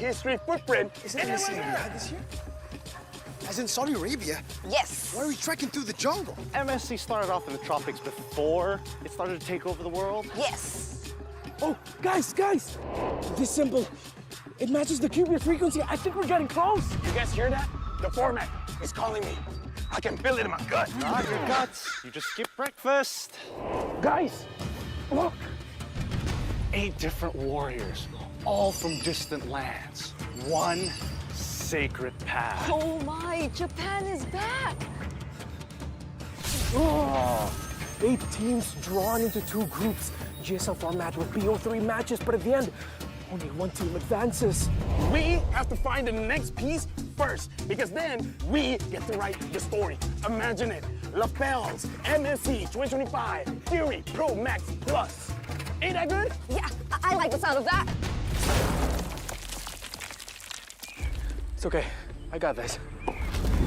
history footprint. Isn't MSC in Riyadh this year? As in Saudi Arabia? Yes. Why are we trekking through the jungle? MSC started off in the tropics before it started to take over the world. Yes. Oh, guys! This symbol, it matches the QB frequency. I think we're getting close. You guys hear that? The format is calling me. I can feel it in my gut. Not your guts. You just skipped breakfast. Guys, look. 8 different warriors, all from distant lands. One sacred path. Oh my, Japan is back. Oh, 8 teams drawn into 2 groups. GSL format with BO3 matches, but at the end, only 1 team advances. We have to find the next piece first, because then we get to write the story. Imagine it. LaFell's MSC 2025 Fury Pro Max Plus. Ain't that good? Yeah, I like the sound of that. It's okay. I got this.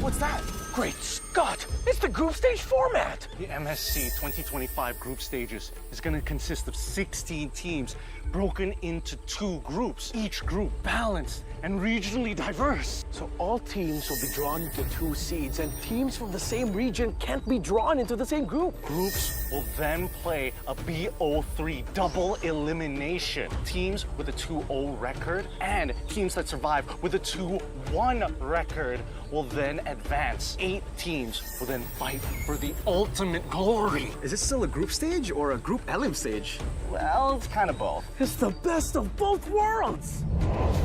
What's that? Great Scott! It's the group stage format! The MSC 2025 group stages is going to consist of 16 teams broken into 2 groups, each group balanced and regionally diverse. So all teams will be drawn into 2 seeds, and teams from the same region can't be drawn into the same group. Groups will then play a BO3 double elimination. Teams with a 2-0 record and teams that survive with a 2-1 record will then advance. 8 teams will then fight for the ultimate glory. Is this still a group stage or a group elim stage? Well, it's kind of both. It's the best of both worlds!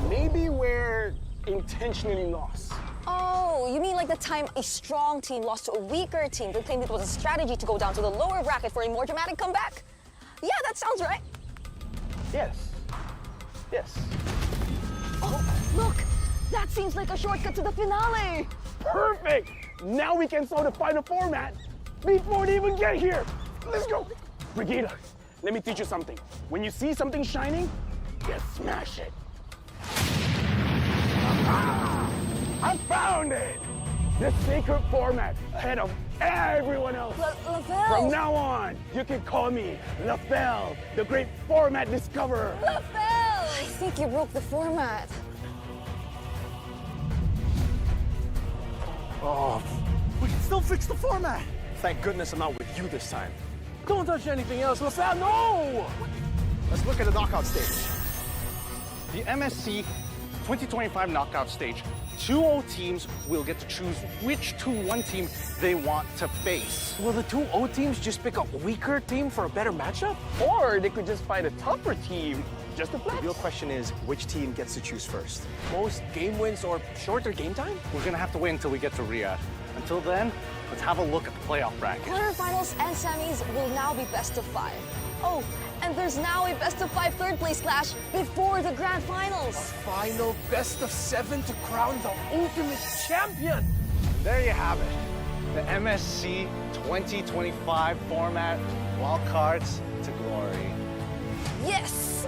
Maybe we're intentionally lost. Oh, you mean like the time a strong team lost to a weaker team that claimed it was a strategy to go down to the lower bracket for a more dramatic comeback? Yeah, that sounds right. Yes. Oh, look! That seems like a shortcut to the finale! Perfect! Now we can solve the final format before they even get here. Let's go! Brigida, let me teach you something. When you see something shining, you smash it. Ah, I found it! The sacred format ahead of everyone else. LaFell! From now on, you can call me LaFell, the great format discoverer. LaFell! I think you broke the format. Oh, we can still fix the format. Thank goodness I'm not with you this time. Don't touch anything else, LaFell, no! Let's look at the knockout stage. The MSC 2025 knockout stage, 2-0 teams will get to choose which 2-1 team they want to face. Will the 2-0 teams just pick a weaker team for a better matchup? Or they could just fight a tougher team just to flex. The real question is, which team gets to choose first? Most game wins or shorter game time? We're gonna have to wait until we get to Riyadh. Until then, let's have a look at the playoff bracket. Quarterfinals and semis will now be best of 5. Oh, and there's now a best of 5 third place clash before the grand finals. Final best of 7 to crown the ultimate champion. There you have it. The MSC 2025 format, wild cards to glory. Yes!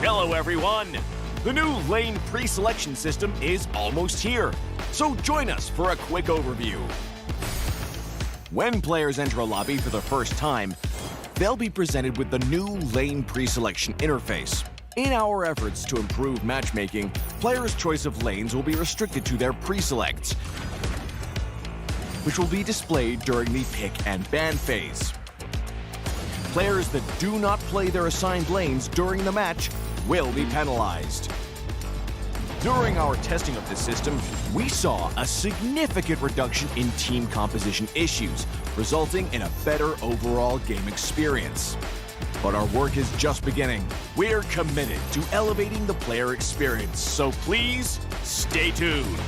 Hello everyone! The new lane pre-selection system is almost here, so join us for a quick overview. When players enter a lobby for the first time, they'll be presented with the new lane pre-selection interface. In our efforts to improve matchmaking, players' choice of lanes will be restricted to their pre-selects, which will be displayed during the pick and ban phase. Players that do not play their assigned lanes during the match will be penalized. During our testing of the system, we saw a significant reduction in team composition issues, resulting in a better overall game experience. But our work is just beginning. We're committed to elevating the player experience, so please stay tuned.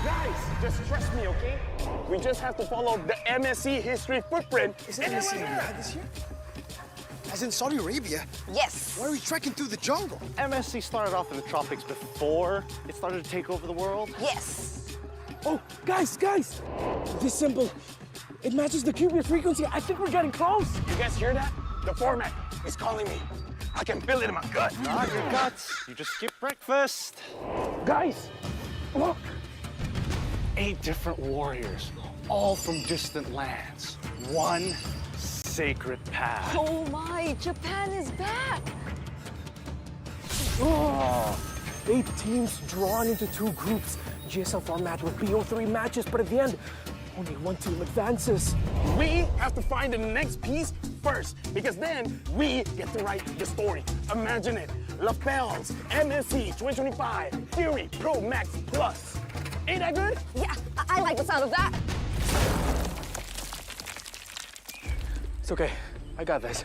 Guys, just trust me, okay? We just have to follow the MSC history footprint. Is it and then MSC we're there. Riyadh this year? As in Saudi Arabia? Yes. Why are we trekking through the jungle? MSC started off in the tropics before it started to take over the world. Yes. Oh, guys! This symbol, it matches the QB frequency. I think we're getting close. You guys hear that? The format is calling me. I can feel it in my gut. Not your guts. You just skipped breakfast. Guys, look. 8 different warriors, all from distant lands. One sacred path. Oh my, Japan is back. Oh, 8 teams drawn into 2 groups. GSL format with BO3 matches, but at the end, only 1 team advances. We have to find the next piece first, because then we get to write the story. Imagine it. Lapels, MSC 2025, Fury Pro Max Plus. Ain't that good? Yeah, I like the sound of that. It's okay. I got this.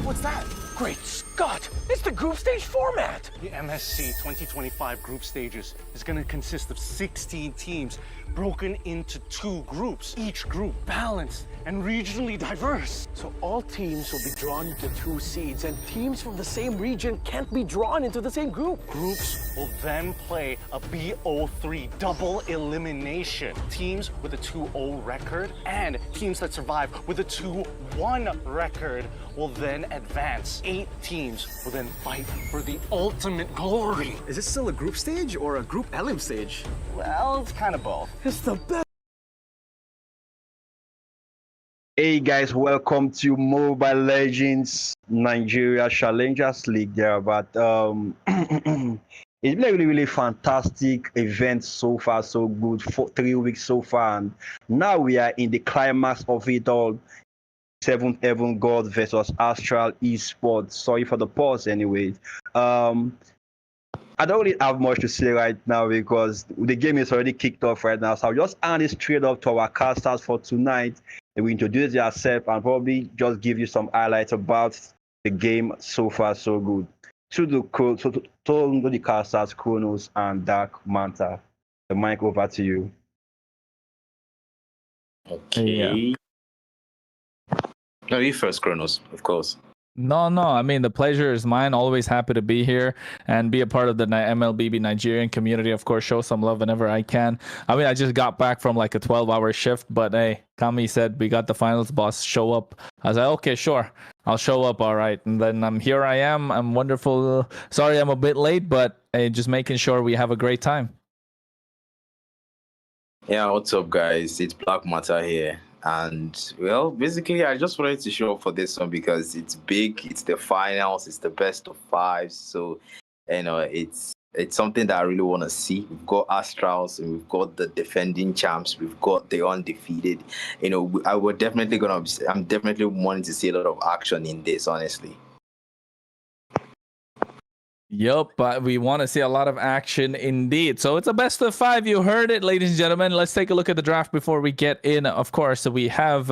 What's that? Great Scott! It's the group stage format! The MSC 2025 group stages is going to consist of 16 teams broken into 2 groups, each group balanced and regionally diverse. So all teams will be drawn into 2 seeds, and teams from the same region can't be drawn into the same group. Groups will then play a BO3 double elimination. Teams with a 2-0 record and teams that survive with a 2-1 record will then advance. 8 teams will then fight for the ultimate glory. Is this still a group stage or a group elim stage? Well, it's kind of both. It's the best. Hey guys, welcome to Mobile Legends Nigeria Challengers League there. But it's been a really fantastic event so far, so good for 3 weeks so far. And now we are in the climax of it all. 7th Heaven God versus Astral esports. Sorry for the pause anyways. I don't really have much to say right now because the game is already kicked off right now. So I'll just hand it straight up to our casters for tonight. They will introduce themselves and probably just give you some highlights about the game so far, so good. To the casters, Kronos and Dark Manta. The mic over to you. Okay. Yeah. No, you first, Kronos, of course. No. I mean, the pleasure is mine. Always happy to be here and be a part of the MLBB Nigerian community. Of course, show some love whenever I can. I mean, I just got back from like a 12-hour shift, but hey, Kami said we got the finals, boss. Show up. I was like, okay, sure, I'll show up. All right, and then here I am. I'm wonderful. Sorry, I'm a bit late, but hey, just making sure we have a great time. Yeah, what's up, guys? It's Black Matter here. And, well, basically, I just wanted to show up for this one because it's big, it's the finals, it's the best of five. So, it's something that I really want to see. We've got Astrals and we've got the defending champs, we've got the undefeated. I'm definitely wanting to see a lot of action in this, honestly. Yup, but we want to see a lot of action indeed. So it's a best of five. You heard it, ladies and gentlemen. Let's take a look at the draft before we get in. Of course, so we have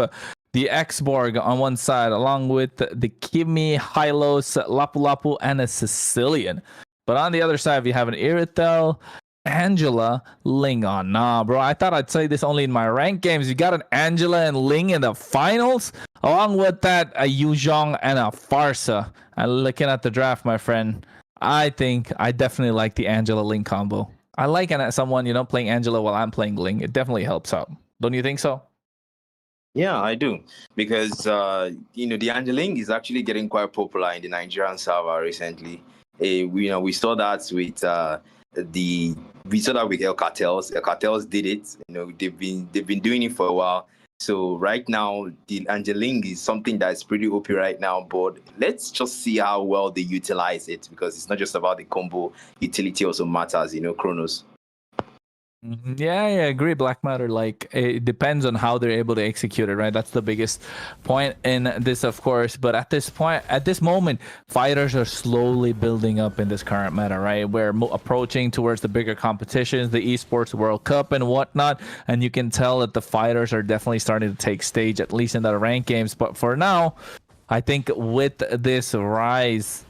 the Xborg on one side, along with the Kimi, Hylos, Lapu Lapu, and a Sicilian. But on the other side, we have an Iritel, Angela, Ling. Oh, nah, bro. I thought I'd say this only in my ranked games. You got an Angela and Ling in the finals, along with that, a Yuzhong and a Farsa. And looking at the draft, my friend, I think I definitely like the Angela Ling combo. I like someone, playing Angela while I'm playing Ling. It definitely helps out. Don't you think so? Yeah, I do. Because, the Angeling is actually getting quite popular in the Nigerian server recently. We saw that with El Cartels. El Cartels did it. They've been doing it for a while. So right now, the Angeling is something that's pretty OP right now, but let's just see how well they utilize it, because it's not just about the combo. Utility also matters, Chronos. Yeah, I agree. Black Matter, like, it depends on how they're able to execute it, right? That's the biggest point in this, of course. But at this moment, fighters are slowly building up in this current meta, right? We're approaching towards the bigger competitions, the esports World Cup and whatnot, and you can tell that the fighters are definitely starting to take stage, at least in the ranked games. But for now, I think with this rise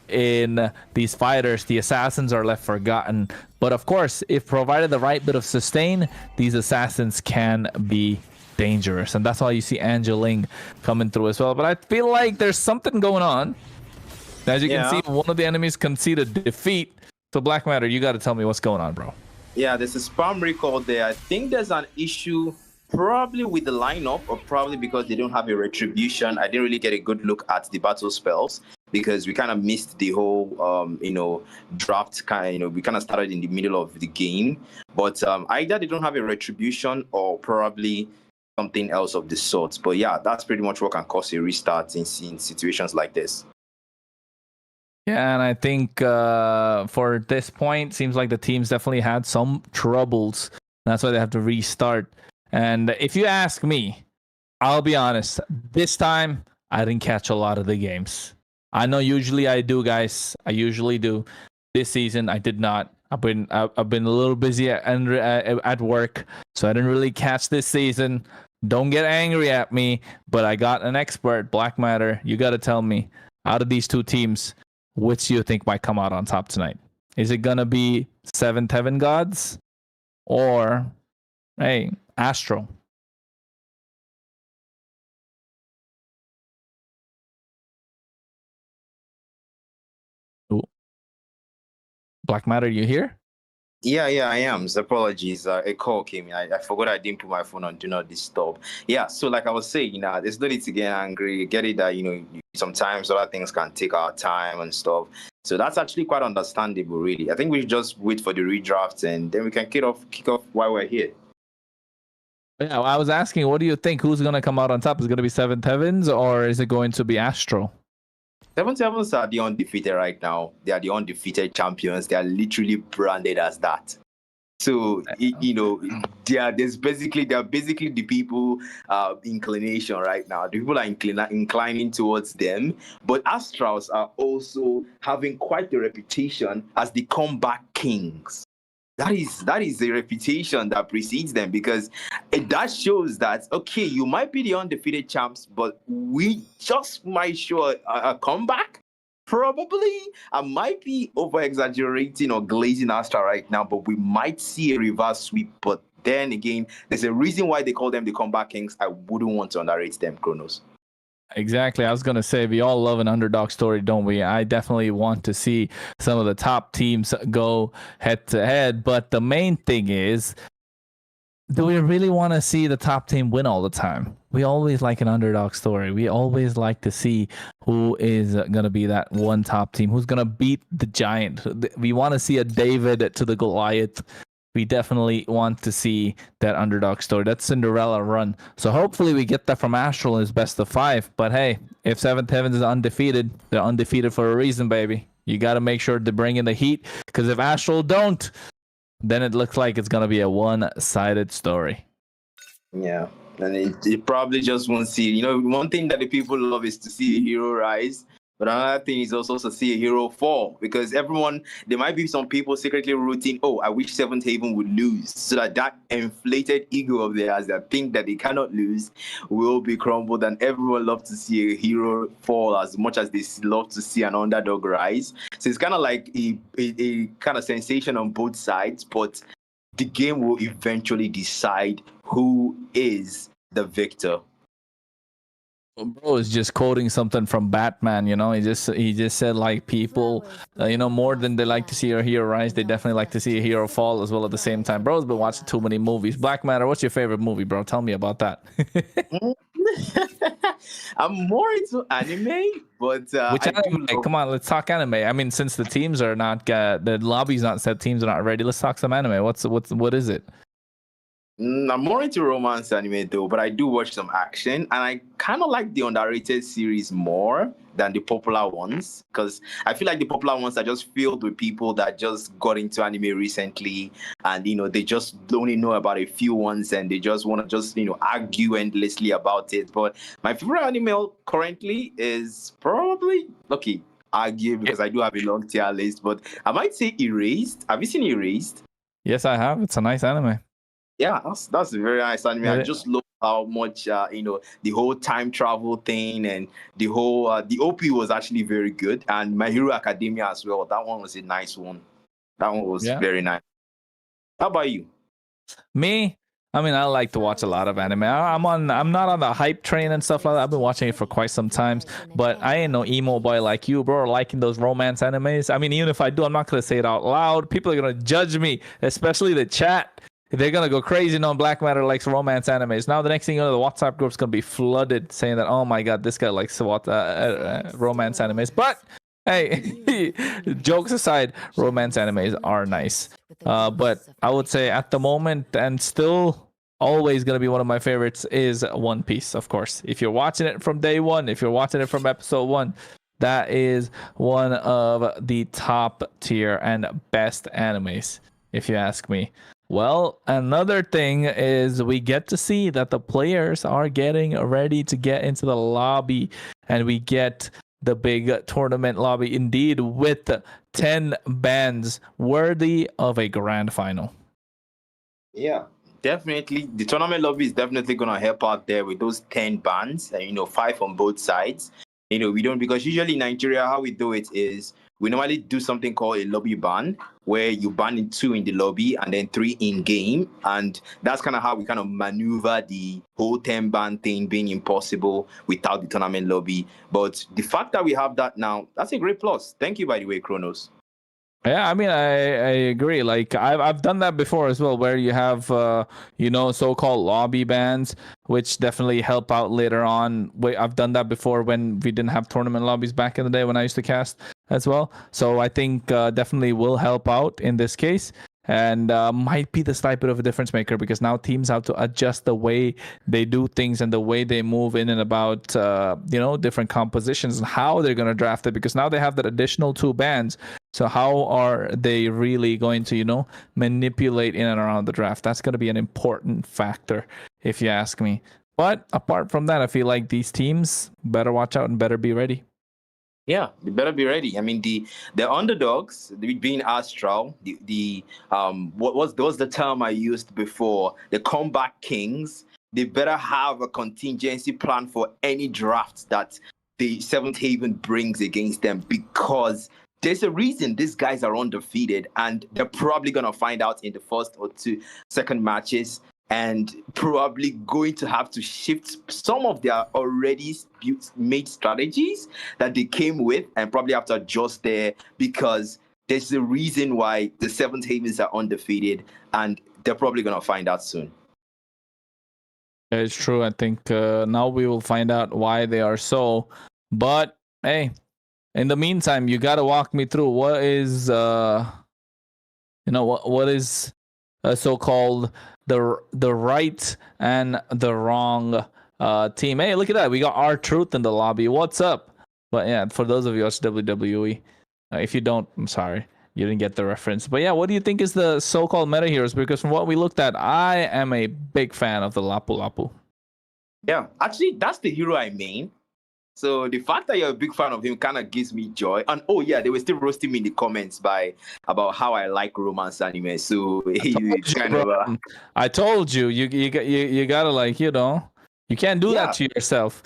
in these fighters, the assassins are left forgotten. But of course, if provided the right bit of sustain, these assassins can be dangerous, and that's why you see Angeling coming through as well. But I feel like there's something going on. As you can see, one of the enemies conceded defeat. So Black Matter, you got to tell me what's going on, bro. Yeah, there's a spam record there. I think there's an issue probably with the lineup, or probably because they don't have a retribution. I didn't really get a good look at the battle spells, because we kind of missed the whole draft. We kind of started in the middle of the game. But either they don't have a retribution or probably something else of the sort. But yeah, that's pretty much what can cause a restart in situations like this. Yeah, and I think for this point, seems like the teams definitely had some troubles. That's why they have to restart. And if you ask me, I'll be honest, this time I didn't catch a lot of the games. I know usually I do, guys. I usually do. This season I did not. I've been a little busy at work, so I didn't really catch this season. Don't get angry at me, but I got an expert, Black Matter. You got to tell me, out of these two teams, which do you think might come out on top tonight? Is it gonna be 7 Heaven Gods, or hey, Astral? Black Matter, you here? Yeah, I am. So apologies. A call came in. I forgot I didn't put my phone on Do Not Disturb. Yeah, so like I was saying, there's no need to get angry. Get it that, sometimes other things can take our time and stuff. So that's actually quite understandable, really. I think we should just wait for the redraft, and then we can kick off while we're here. Yeah, I was asking, what do you think? Who's going to come out on top? Is it going to be 7 Heavens, or is it going to be Astral? 7 Heavens are the undefeated right now. They are the undefeated champions. They are literally branded as that. So they are basically the people inclination right now. The people are inclining towards them. But Astrals are also having quite the reputation as the comeback kings. That is a reputation that precedes them, because that shows that, okay, you might be the undefeated champs, but we just might show a comeback. Probably, I might be over-exaggerating or glazing Astral right now, but we might see a reverse sweep. But then again, there's a reason why they call them the comeback kings. I wouldn't want to underrate them, Kronos. Exactly. I was going to say, we all love an underdog story, don't we? I definitely want to see some of the top teams go head to head. But the main thing is, do we really want to see the top team win all the time? We always like an underdog story. We always like to see who is going to be that one top team, who's going to beat the giant. We want to see a David to the Goliath we definitely want to see that underdog story, that Cinderella run. So hopefully we get that from Astral in his best of 5. But hey, if Seventh Heavens is undefeated, they're undefeated for a reason, baby. You got to make sure to bring in the heat, because if Astral don't, then it looks like it's going to be a one-sided story. Yeah. And it probably just won't see. You know, one thing that the people love is to see a hero rise. But another thing is also to see a hero fall, because there might be some people secretly rooting, oh, I wish Seventh Haven would lose, so that inflated ego of theirs that think that they cannot lose will be crumbled, and everyone loves to see a hero fall as much as they love to see an underdog rise. So it's kind of like a kind of sensation on both sides, but the game will eventually decide who is the victor. Bro is just quoting something from Batman, you know. He just said, like, people, you know, more than they like to see a hero rise, they definitely like to see a hero fall as well at the same time. Bro's been watching too many movies. Black Matter, what's your favorite movie, bro? Tell me about that. I'm more into anime, but which anime? Come on, let's talk anime. I mean, since the teams are not the lobby's not set, teams are not ready, let's talk some anime. What is it? I'm more into romance anime though, but I do watch some action, and I kind of like the underrated series more than the popular ones, because I feel like the popular ones are just filled with people that just got into anime recently, and you know, they just only know about a few ones, and they just want to just, you know, argue endlessly about it. But my favorite anime currently is probably, okay, argue because I do have a long tier list, but I might say Erased. Have you seen Erased? Yes, I have. It's a nice anime. Yeah, that's a very nice anime. I just love how much you know, the whole time travel thing, and the whole the OP was actually very good, and My Hero Academia as well. That one was a nice one. That one was very nice. How about you? Me, I mean, I like to watch a lot of anime. I'm not on the hype train and stuff like that. I've been watching it for quite some time, but I ain't no emo boy like you, bro, liking those romance animes. I mean, even if I do, I'm not gonna say it out loud. People are gonna judge me, especially the chat. They're gonna go crazy on Black Matter likes romance animes. Now the next thing you know, the WhatsApp group's gonna be flooded saying that, oh my god, this guy likes romance animes. But hey, jokes aside, romance animes are nice. But I would say at the moment, and still always gonna be one of my favorites, is One Piece, of course. If you're watching it from day one, if you're watching it from episode 1, that is one of the top tier and best animes, if you ask me. Well, another thing is we get to see that the players are getting ready to get into the lobby, and we get the big tournament lobby indeed, with 10 bands worthy of a grand final. Yeah, definitely. The tournament lobby is definitely going to help out there with those 10 bands, and, you know, 5 on both sides. You know, we don't, because usually in Nigeria, how we do it is we normally do something called a lobby ban, where you ban in 2 in the lobby and then 3 in game. And that's kind of how we kind of maneuver the whole 10 ban thing being impossible without the tournament lobby. But the fact that we have that now, that's a great plus. Thank you, by the way, Kronos. Yeah, I mean, I agree. Like, I've done that before as well, where you have you know, so-called lobby bans, which definitely help out later on. I've done that before when we didn't have tournament lobbies back in the day when I used to cast as well. So I think definitely will help out in this case, and might be the slight bit of a difference maker, because now teams have to adjust the way they do things and the way they move in and about you know, different compositions and how they're going to draft it, because now they have that additional 2 bans. So how are they really going to, you know, manipulate in and around the draft? That's going to be an important factor, if you ask me. But apart from that, I feel like these teams better watch out and better be ready. Yeah, they better be ready. I mean, the underdogs, being Astral, what was the term I used before? The comeback kings. They better have a contingency plan for any drafts that the Seventh Haven brings against them, because there's a reason these guys are undefeated, and they're probably gonna find out in the first or second matches, and probably going to have to shift some of their already made strategies that they came with, and probably have to adjust there, because there's a reason why the Seventh Havens are undefeated, and they're probably going to find out soon. It's true. I think now we will find out why they are so. But hey, in the meantime, you got to walk me through what is, you know, what is so-called the right and the wrong team. Hey, look at that. We got R-Truth in the lobby. What's up? But yeah, for those of you watch WWE, if you don't, I'm sorry. You didn't get the reference. But yeah, what do you think is the so-called meta heroes? Because from what we looked at, I am a big fan of the Lapu Lapu. Yeah, actually, that's the hero I mean. So the fact that you're a big fan of him kind of gives me joy. And oh yeah, they were still roasting me in the comments about how I like romance anime. So I told you, you gotta, like, you can't do that to yourself.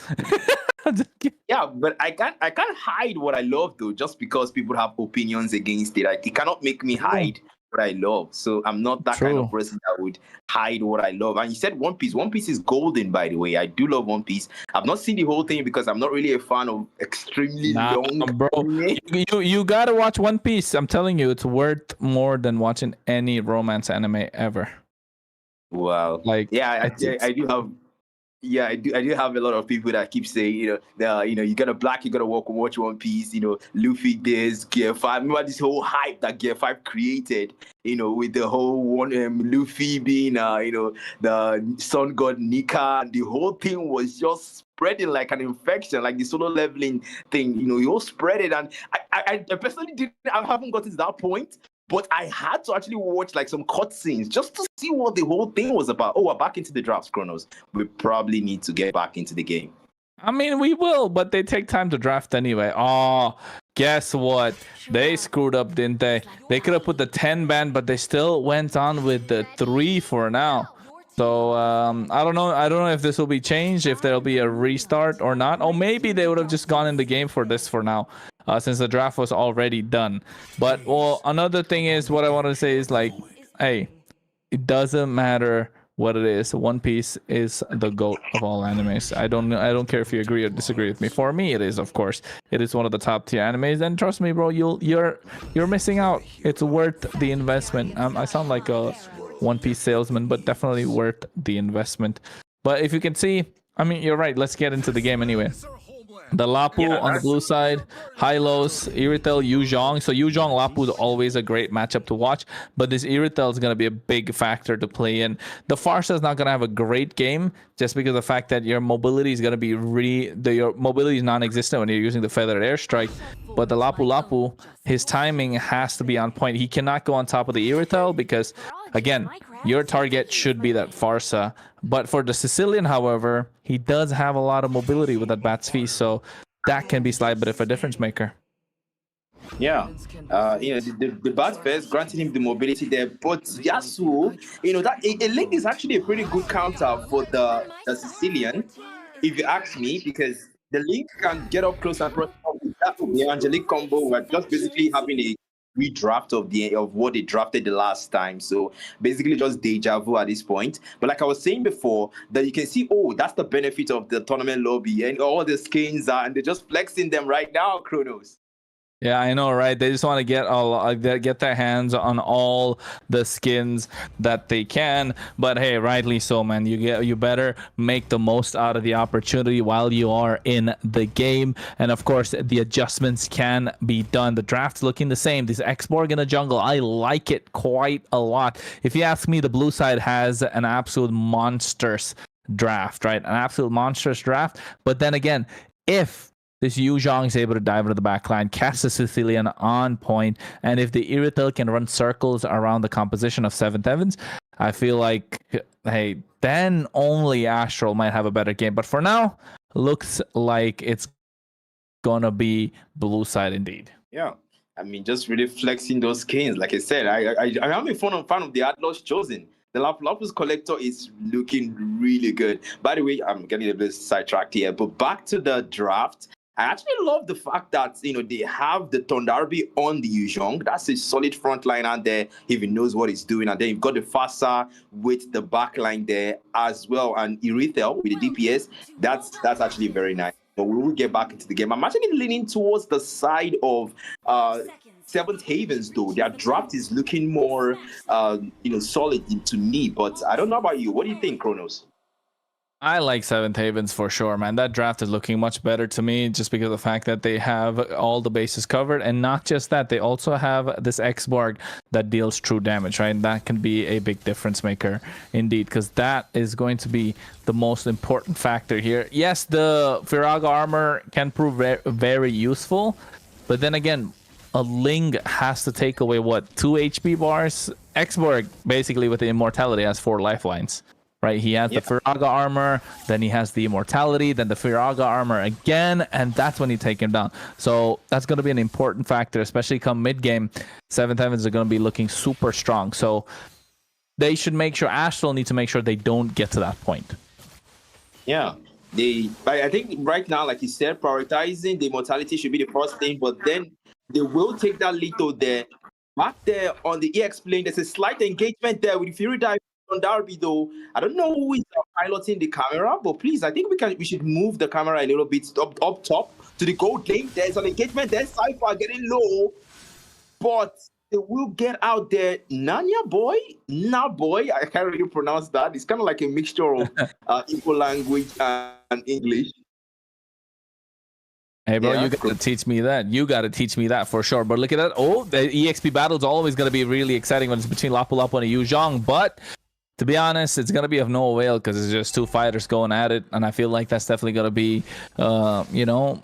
Yeah, but I can't hide what I love though, just because people have opinions against it. Like, it cannot make me hide what I love. So I'm not that kind of person that would hide what I love. And you said One Piece. One Piece is golden, by the way. I do love One Piece. I've not seen the whole thing because I'm not really a fan of extremely long. Bro, you gotta watch One Piece. I'm telling you, it's worth more than watching any romance anime ever. Wow. Like, yeah, I do have. Yeah, I do have a lot of people that keep saying, you gotta black, you gotta watch One Piece, Luffy this, Gear 5. Remember this whole hype that Gear 5 created, with the whole one Luffy being the sun god Nika, and the whole thing was just spreading like an infection, like the solo leveling thing, you all spread it. And I personally haven't gotten to that point. But I had to actually watch like some cutscenes just to see what the whole thing was about. Oh, we're back into the drafts, Chronos. We probably need to get back into the game. I mean, we will, but they take time to draft anyway. Oh, guess what? They screwed up, didn't they? They could have put the 10 ban, but they still went on with the 3 for now. So I don't know if this will be changed, if there'll be a restart or not. Or maybe they would have just gone in the game for this for now. Since the draft was already done. But well, another thing is, what I want to say is, like, hey, it doesn't matter what it is. One Piece is the GOAT of all animes. I don't care if you agree or disagree with me. For me, it is, of course. It is one of the top tier animes, and trust me, bro, you're missing out. It's worth the investment. I sound like a One Piece salesman, but definitely worth the investment. But if you can see, I mean, you're right. Let's get into the game anyway. The Lapu on the blue side, Hylos, Iritel, Yuzhong. So Yuzhong, Lapu is always a great matchup to watch, but this Iritel is going to be a big factor to play in. The Farsa is not going to have a great game just because of the fact that your mobility is going to be your mobility is non-existent when you're using the feathered airstrike. But the Lapu Lapu, his timing has to be on point. He cannot go on top of the Iritel because, again, your target should be that Farsa. But for the Sicilian, however, he does have a lot of mobility with that Bat's Feast, so that can be slight bit of a difference maker. Yeah, the Bat Feast granting him the mobility there, but Yasuo, that a link is actually a pretty good counter for the Sicilian, if you ask me, because the link can get up close and personal with that. The Angelique combo, we're just basically having a redraft of what they drafted the last time, so basically just deja vu at this point. But like I was saying before, that you can see, that's the benefit of the tournament lobby, and all the skins and they're just flexing them right now, Chronos. Yeah, I know, right? They just want to get their hands on all the skins that they can. But hey, rightly so, man. You better make the most out of the opportunity while you are in the game. And of course, the adjustments can be done. The draft's looking the same. This X-Borg in the jungle, I like it quite a lot. If you ask me, the blue side has an absolute monstrous draft, right? An absolute monstrous draft. But then again, if this Yuzhong is able to dive into the backline, cast the Sicilian on point, and if the Iritel can run circles around the composition of 7th Heavens, I feel like, hey, then only Astral might have a better game. But for now, looks like it's gonna be blue side indeed. Yeah, I mean, just really flexing those skins. Like I said, I'm a fan of the Atlas chosen. The Lapus Collector is looking really good. By the way, I'm getting a bit sidetracked here, but back to the draft. I actually love the fact that, they have the Tondarbi on the Yuzhong. That's a solid front line out there if he knows what he's doing. And then you've got the Fasa with the back line there as well. And Irithel with the DPS, that's actually very nice. But we will get back into the game. I'm actually leaning towards the side of 7th Havens, though. Their draft is looking more, solid to me. But I don't know about you. What do you think, Chronos? I like Seventh Havens for sure, man. That draft is looking much better to me just because of the fact that they have all the bases covered. And not just that, they also have this X-Borg that deals true damage, right? And that can be a big difference maker indeed, because that is going to be the most important factor here. Yes, the Firaga armor can prove very useful, but then again, a Ling has to take away, what, 2 HP bars? X-Borg, basically, with the immortality, has 4 lifelines. Right, he has the Firaga armor, then he has the immortality, then the Firaga armor again, and that's when you take him down. So that's going to be an important factor, especially come mid-game. Seventh Heavens are going to be looking super strong. So they should make sure, Astral need to make sure they don't get to that point. Yeah, I think right now, like you said, prioritizing the immortality should be the first thing, but then they will take that little there. Back there on the EX plane, there's a slight engagement there with Fury Dive on Darby, though. I don't know who is piloting the camera, but please, I think we should move the camera a little bit up top to the gold lane. There's an engagement there. Cypher getting low, but they will get out there. Nanya boy, I can't really pronounce that. It's kind of like a mixture of Igbo language and English. Hey, bro, you got to teach me that. You got to teach me that for sure. But look at that. Oh, the EXP battle is always going to be really exciting when it's between Lapu Lapu and Yu Zhong. But to be honest, it's going to be of no avail because it's just 2 fighters going at it. And I feel like that's definitely going to be, you know,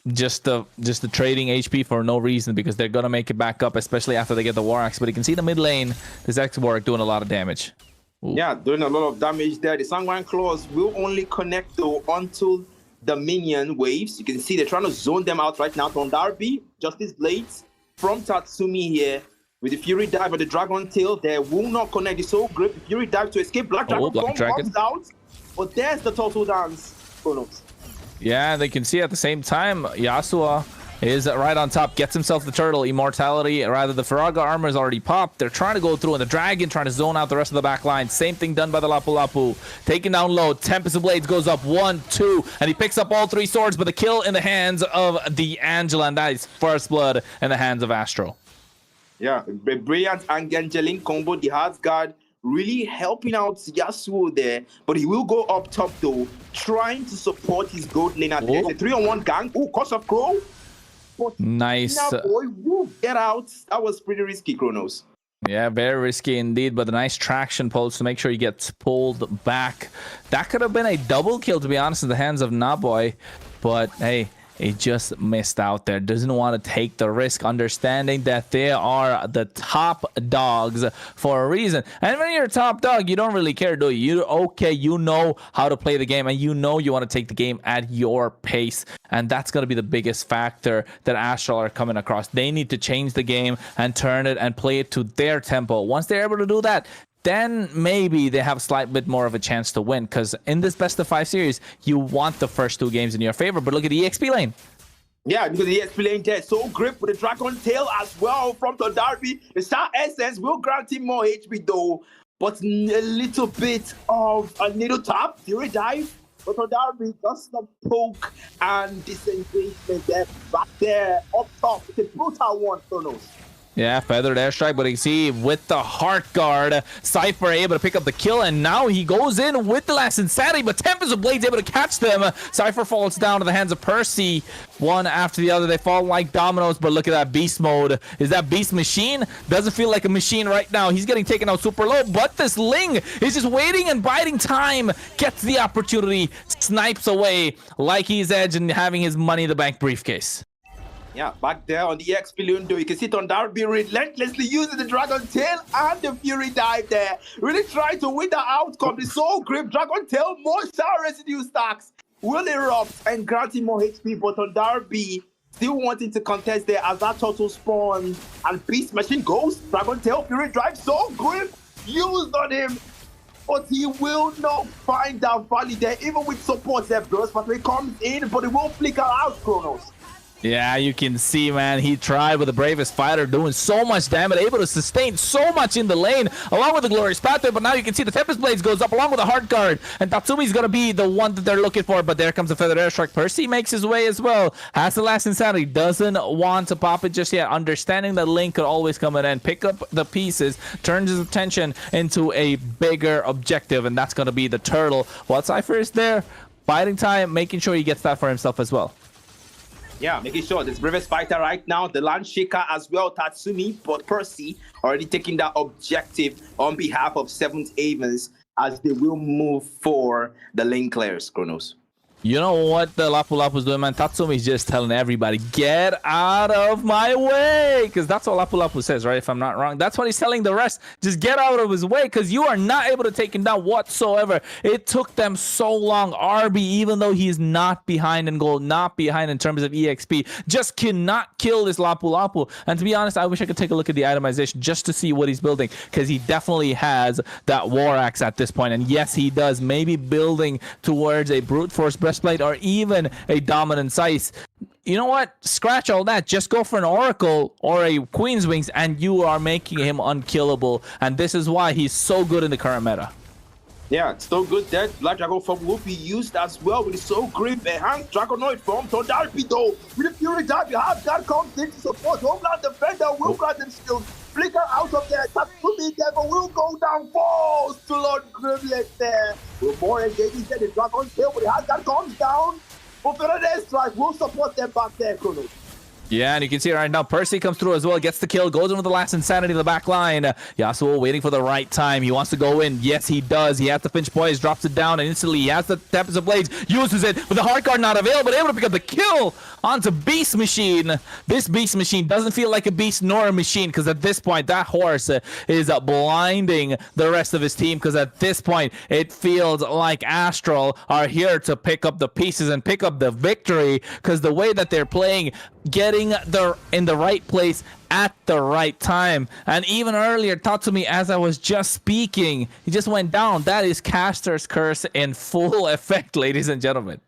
just the trading HP for no reason, because they're going to make it back up, especially after they get the War Axe. But you can see the mid lane, this X-Borg doing a lot of damage. Ooh. Yeah, doing a lot of damage there. The Sanguine Claws will only connect onto the minion waves. You can see they're trying to zone them out right now. From Darby, Justice Blades from Tatsumi here with the Fury Dive of the Dragon Tail. They will not connect the Soul Grip. The Fury Dive to escape. Black Dragon comes out. But there's the Turtle Dance. Yeah, they can see at the same time, Yasuo is right on top, gets himself the turtle, immortality, rather the Firaga armor is already popped. They're trying to go through, and the dragon trying to zone out the rest of the back line. Same thing done by the Lapu Lapu. Taken down low, Tempest of Blades goes up 1, 2, and he picks up all 3 swords, but the kill in the hands of the Angela, and that is first blood in the hands of Astral. Yeah, a brilliant Angeline combo. The Heartsguard really helping out Yasuo there, but he will go up top though, trying to support his gold lane. There's a 3-on-1 gang. Oh, Curse of Crow. But nice. Boy, woo, get out. That was pretty risky, Kronos. Yeah, very risky indeed, but a nice traction pulse to make sure he gets pulled back. That could have been a double kill, to be honest, in the hands of Naboy, but hey, he just missed out there. Doesn't want to take the risk, understanding that they are the top dogs for a reason. And when you're a top dog, you don't really care, do you? You know how to play the game, and you know you want to take the game at your pace. And that's going to be the biggest factor that Astral are coming across. They need to change the game and turn it and play it to their tempo. Once they're able to do that, then maybe they have a slight bit more of a chance to win, because in this best of 5 series, you want the first 2 games in your favor. But look at the EXP lane. Yeah, because the EXP lane there, so grip with the Dragon Tail as well from the Darby. The Star Essence will grant him more HP though, but a little bit of a little tap, Fury Dive. But the Darby just the poke and disengagement there, back there, up top. It's a brutal one, Kronos. Yeah, feathered airstrike, but you see with the Heart Guard, Cypher able to pick up the kill, and now he goes in with the last Insanity, but Tempest of Blades able to catch them. Cypher falls down to the hands of Percy. One after the other, they fall like dominoes, but look at that beast mode. Is that beast machine? Doesn't feel like a machine right now. He's getting taken out super low, but this Ling is just waiting and biding time. Gets the opportunity, snipes away like he's Edge and having his Money in the Bank briefcase. Yeah, back there on the EXP lane, though, you can see Darby relentlessly using the Dragon Tail and the Fury Dive there. Really trying to win the outcome. The Soul Grip, Dragon Tail, more Star Residue stacks will erupt and grant him more HP. But Darby still wanting to contest there as that turtle spawn and Beast Machine goes. Dragon Tail, Fury Drive, Soul Grip used on him. But he will not find that value there, even with support there. Burst Pathway comes in, but it will flicker out, Kronos. Yeah, you can see, man, he tried with the bravest fighter, doing so much damage, able to sustain so much in the lane, along with the glorious pathway. But now you can see the Tempest Blades goes up along with the hard guard, and Tatsumi's gonna be the one that they're looking for. But there comes the feathered airstrike. Percy makes his way as well, has the last insanity, doesn't want to pop it just yet, understanding that Link could always come in and pick up the pieces, turns his attention into a bigger objective, and that's gonna be the turtle. While Cypher is there, biding time, making sure he gets that for himself as well. Yeah, making sure this bravest fighter right now, the land shaker as well, Tatsumi, but Percy already taking that objective on behalf of 7th Avens as they will move for the lane clears, Kronos. You know what the Lapu Lapu's doing, man? Tatsumi's just telling everybody, get out of my way. Because that's what Lapu Lapu says, right? If I'm not wrong. That's what he's telling the rest. Just get out of his way because you are not able to take him down whatsoever. It took them so long. RB, even though he's not behind in gold, not behind in terms of EXP, just cannot kill this Lapu Lapu. And to be honest, I wish I could take a look at the itemization just to see what he's building. Because he definitely has that War Axe at this point. And yes, he does. Maybe building towards a Brute Force Breastplate or even a Dominance Ice. You know what? Scratch all that. Just go for an Oracle or a Queen's Wings and you are making him unkillable. And this is why he's so good in the current meta. Yeah, it's still good that Black Dragon form will be used as well with the Soul Grip, Enhanced Dragonoid form, Tornado. With the Fury Dive, you have that comes in to support. Homeland Defender will grant them shield. Flicker out of there, Tatsumi Devil will go down, falls to Lord Grimlet there. With more engaging there, the Dragon Tail, but that comes down. But Feather Strike will support them back there, Chronos. Yeah, and you can see right now, Percy comes through as well, gets the kill, goes in with the last insanity in the back line. Yasuo waiting for the right time. He wants to go in. Yes, he does. He has the Finch Poise, drops it down, and instantly he has the Tempest of Blades, uses it with the hard guard not available, but able to pick up the kill onto Beast Machine. This Beast Machine doesn't feel like a beast nor a machine, because at this point, that horse is blinding the rest of his team, because at this point, it feels like Astral are here to pick up the pieces and pick up the victory, because the way that they're playing, getting in the right place at the right time. And even earlier, Tatsumi, as I was just speaking, he just went down. That is Caster's Curse in full effect, ladies and gentlemen.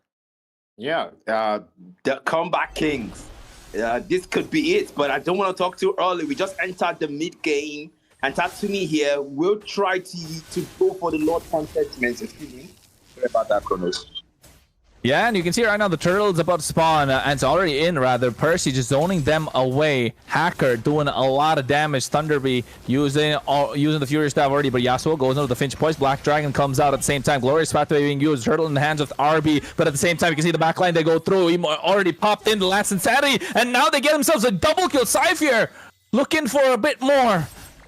Yeah, the Comeback Kings. This could be it, but I don't want to talk too early. We just entered the mid game, and Tatsumi here will try to go for the Lord Contestment. Excuse me. Sorry about that, Kronos. Yeah, and you can see right now the turtle is about to spawn, and it's already in, rather. Percy just zoning them away. Hacker doing a lot of damage. Thunderbee using the Fury Staff already, but Yasuo goes into the Finch Poise. Black Dragon comes out at the same time. Glorious Pathway being used. Turtle in the hands of RB, but at the same time, you can see the backline they go through. He already popped in the last insanity, and now they get themselves a double kill. Cypher looking for a bit more.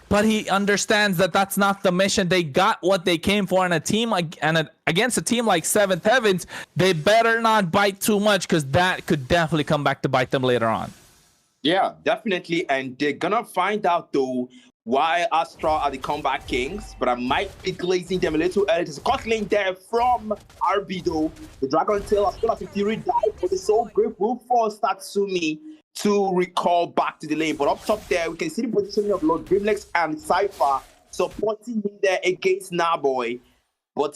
But he understands that that's not the mission. They got what they came for, and against a team like 7th Heavens, they better not bite too much, because that could definitely come back to bite them later on. Yeah, definitely, and they're gonna find out though why Astral are the Comeback Kings. But I might be glazing them a little early. There's a cut lane there from RB though. The Dragon Tail as well as the Fury Dive, but the Soul Grip will force Tatsumi to recall back to the lane. But up top there, we can see the positioning of Lord Grimlex and Cypher supporting him there against Naboy. But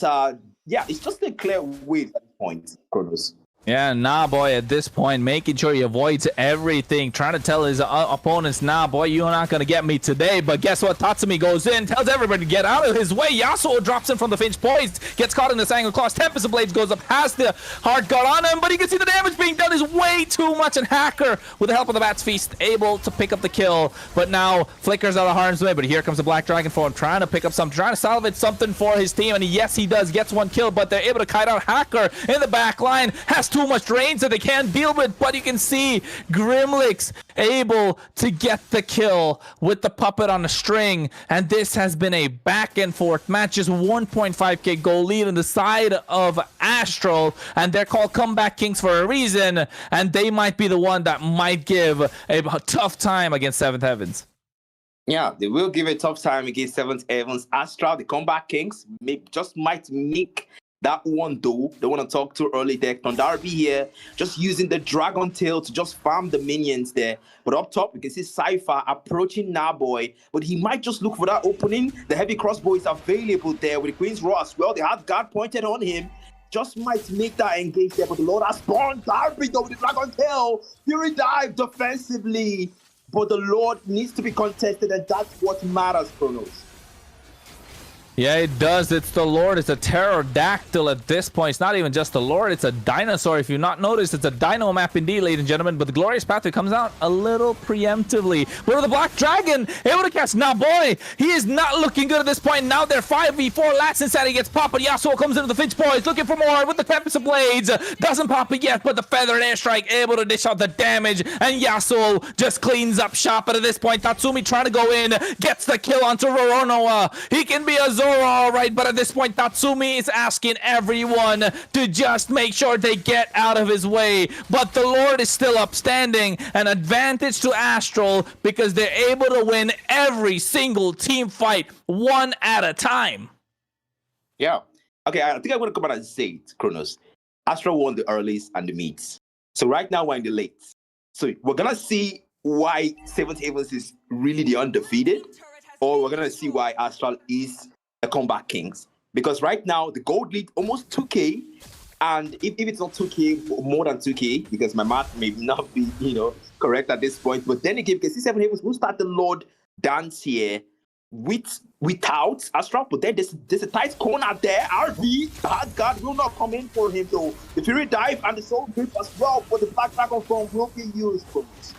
yeah, it's just a clear win at this point, Kronos. Yeah, Naboy at this point making sure he avoids everything, trying to tell his opponents, nah, boy, you're not going to get me today. But guess what? Tatsumi goes in, tells everybody to get out of his way. Yasuo drops in from the Finch Poise, gets caught in this angle claws. Tempest of Blades goes up, has the hard guard on him, but you can see the damage being done is way too much. And Hacker, with the help of the Bat's Feast, able to pick up the kill. But now flickers out of harm's way. But here comes the Black Dragon form, trying to pick up something, trying to salvage something for his team. And yes, he does, gets one kill, but they're able to kite out Hacker in the back line. Has too much range that they can't deal with, but you can see Grimlix able to get the kill with the puppet on a string. And this has been a back and forth match, just 1.5k goal lead on the side of Astral, and they're called Comeback Kings for a reason, and they might be the one that might give a tough time against 7th Heavens. Yeah, they will give a tough time against 7th Heavens. Astral, the Comeback Kings, just might make that one though. They want to talk too early there. Thunderbee here, just using the Dragon Tail to just farm the minions there. But up top, we can see Cypher approaching Naboy, but he might just look for that opening. The heavy crossbow is available there with the Queen's Roar as well. They have guard pointed on him. just might make that engage there, but the Lord has spawned Darby though with the Dragon Tail. Fury Dive defensively, but the Lord needs to be contested, and that's what matters, Chronos. Yeah, it does. It's the Lord. It's a pterodactyl at this point. It's not even just the Lord. It's a dinosaur. If you've not noticed, it's a dino map indeed, ladies and gentlemen. But the Glorious Pathway comes out a little preemptively. But with the Black Dragon, able to catch Naboy. He is not looking good at this point. Now they're 5v4. Last Insanity gets popped, but Yasuo comes into the Finch Boys looking for more with the Tempest of Blades. Doesn't pop it yet, but the Feathered Airstrike able to dish out the damage. And Yasuo just cleans up shop. But at this point, Tatsumi trying to go in, gets the kill onto Roronoa. He can be a Zoro, all right, but at this point, Tatsumi is asking everyone to just make sure they get out of his way. But the Lord is still upstanding, an advantage to Astral because they're able to win every single team fight one at a time. Yeah. Okay, I think I'm going to come out and say it, Kronos. Astral won the earlies and the mids. So right now we're in the late. So we're going to see why Seventh Heavens is really the undefeated, or we're going to see why Astral is the comeback kings, because right now the gold lead almost 2k, and if it's not 2k, more than 2k, because my math may not be correct at this point, but then again, because C7 Havens will start the Lord dance here without Astral, but then there's a tight corner there. RB God will not come in for him though. The Fury Dive and the Soul Grip as well, but the Black Dragon form will be used for it.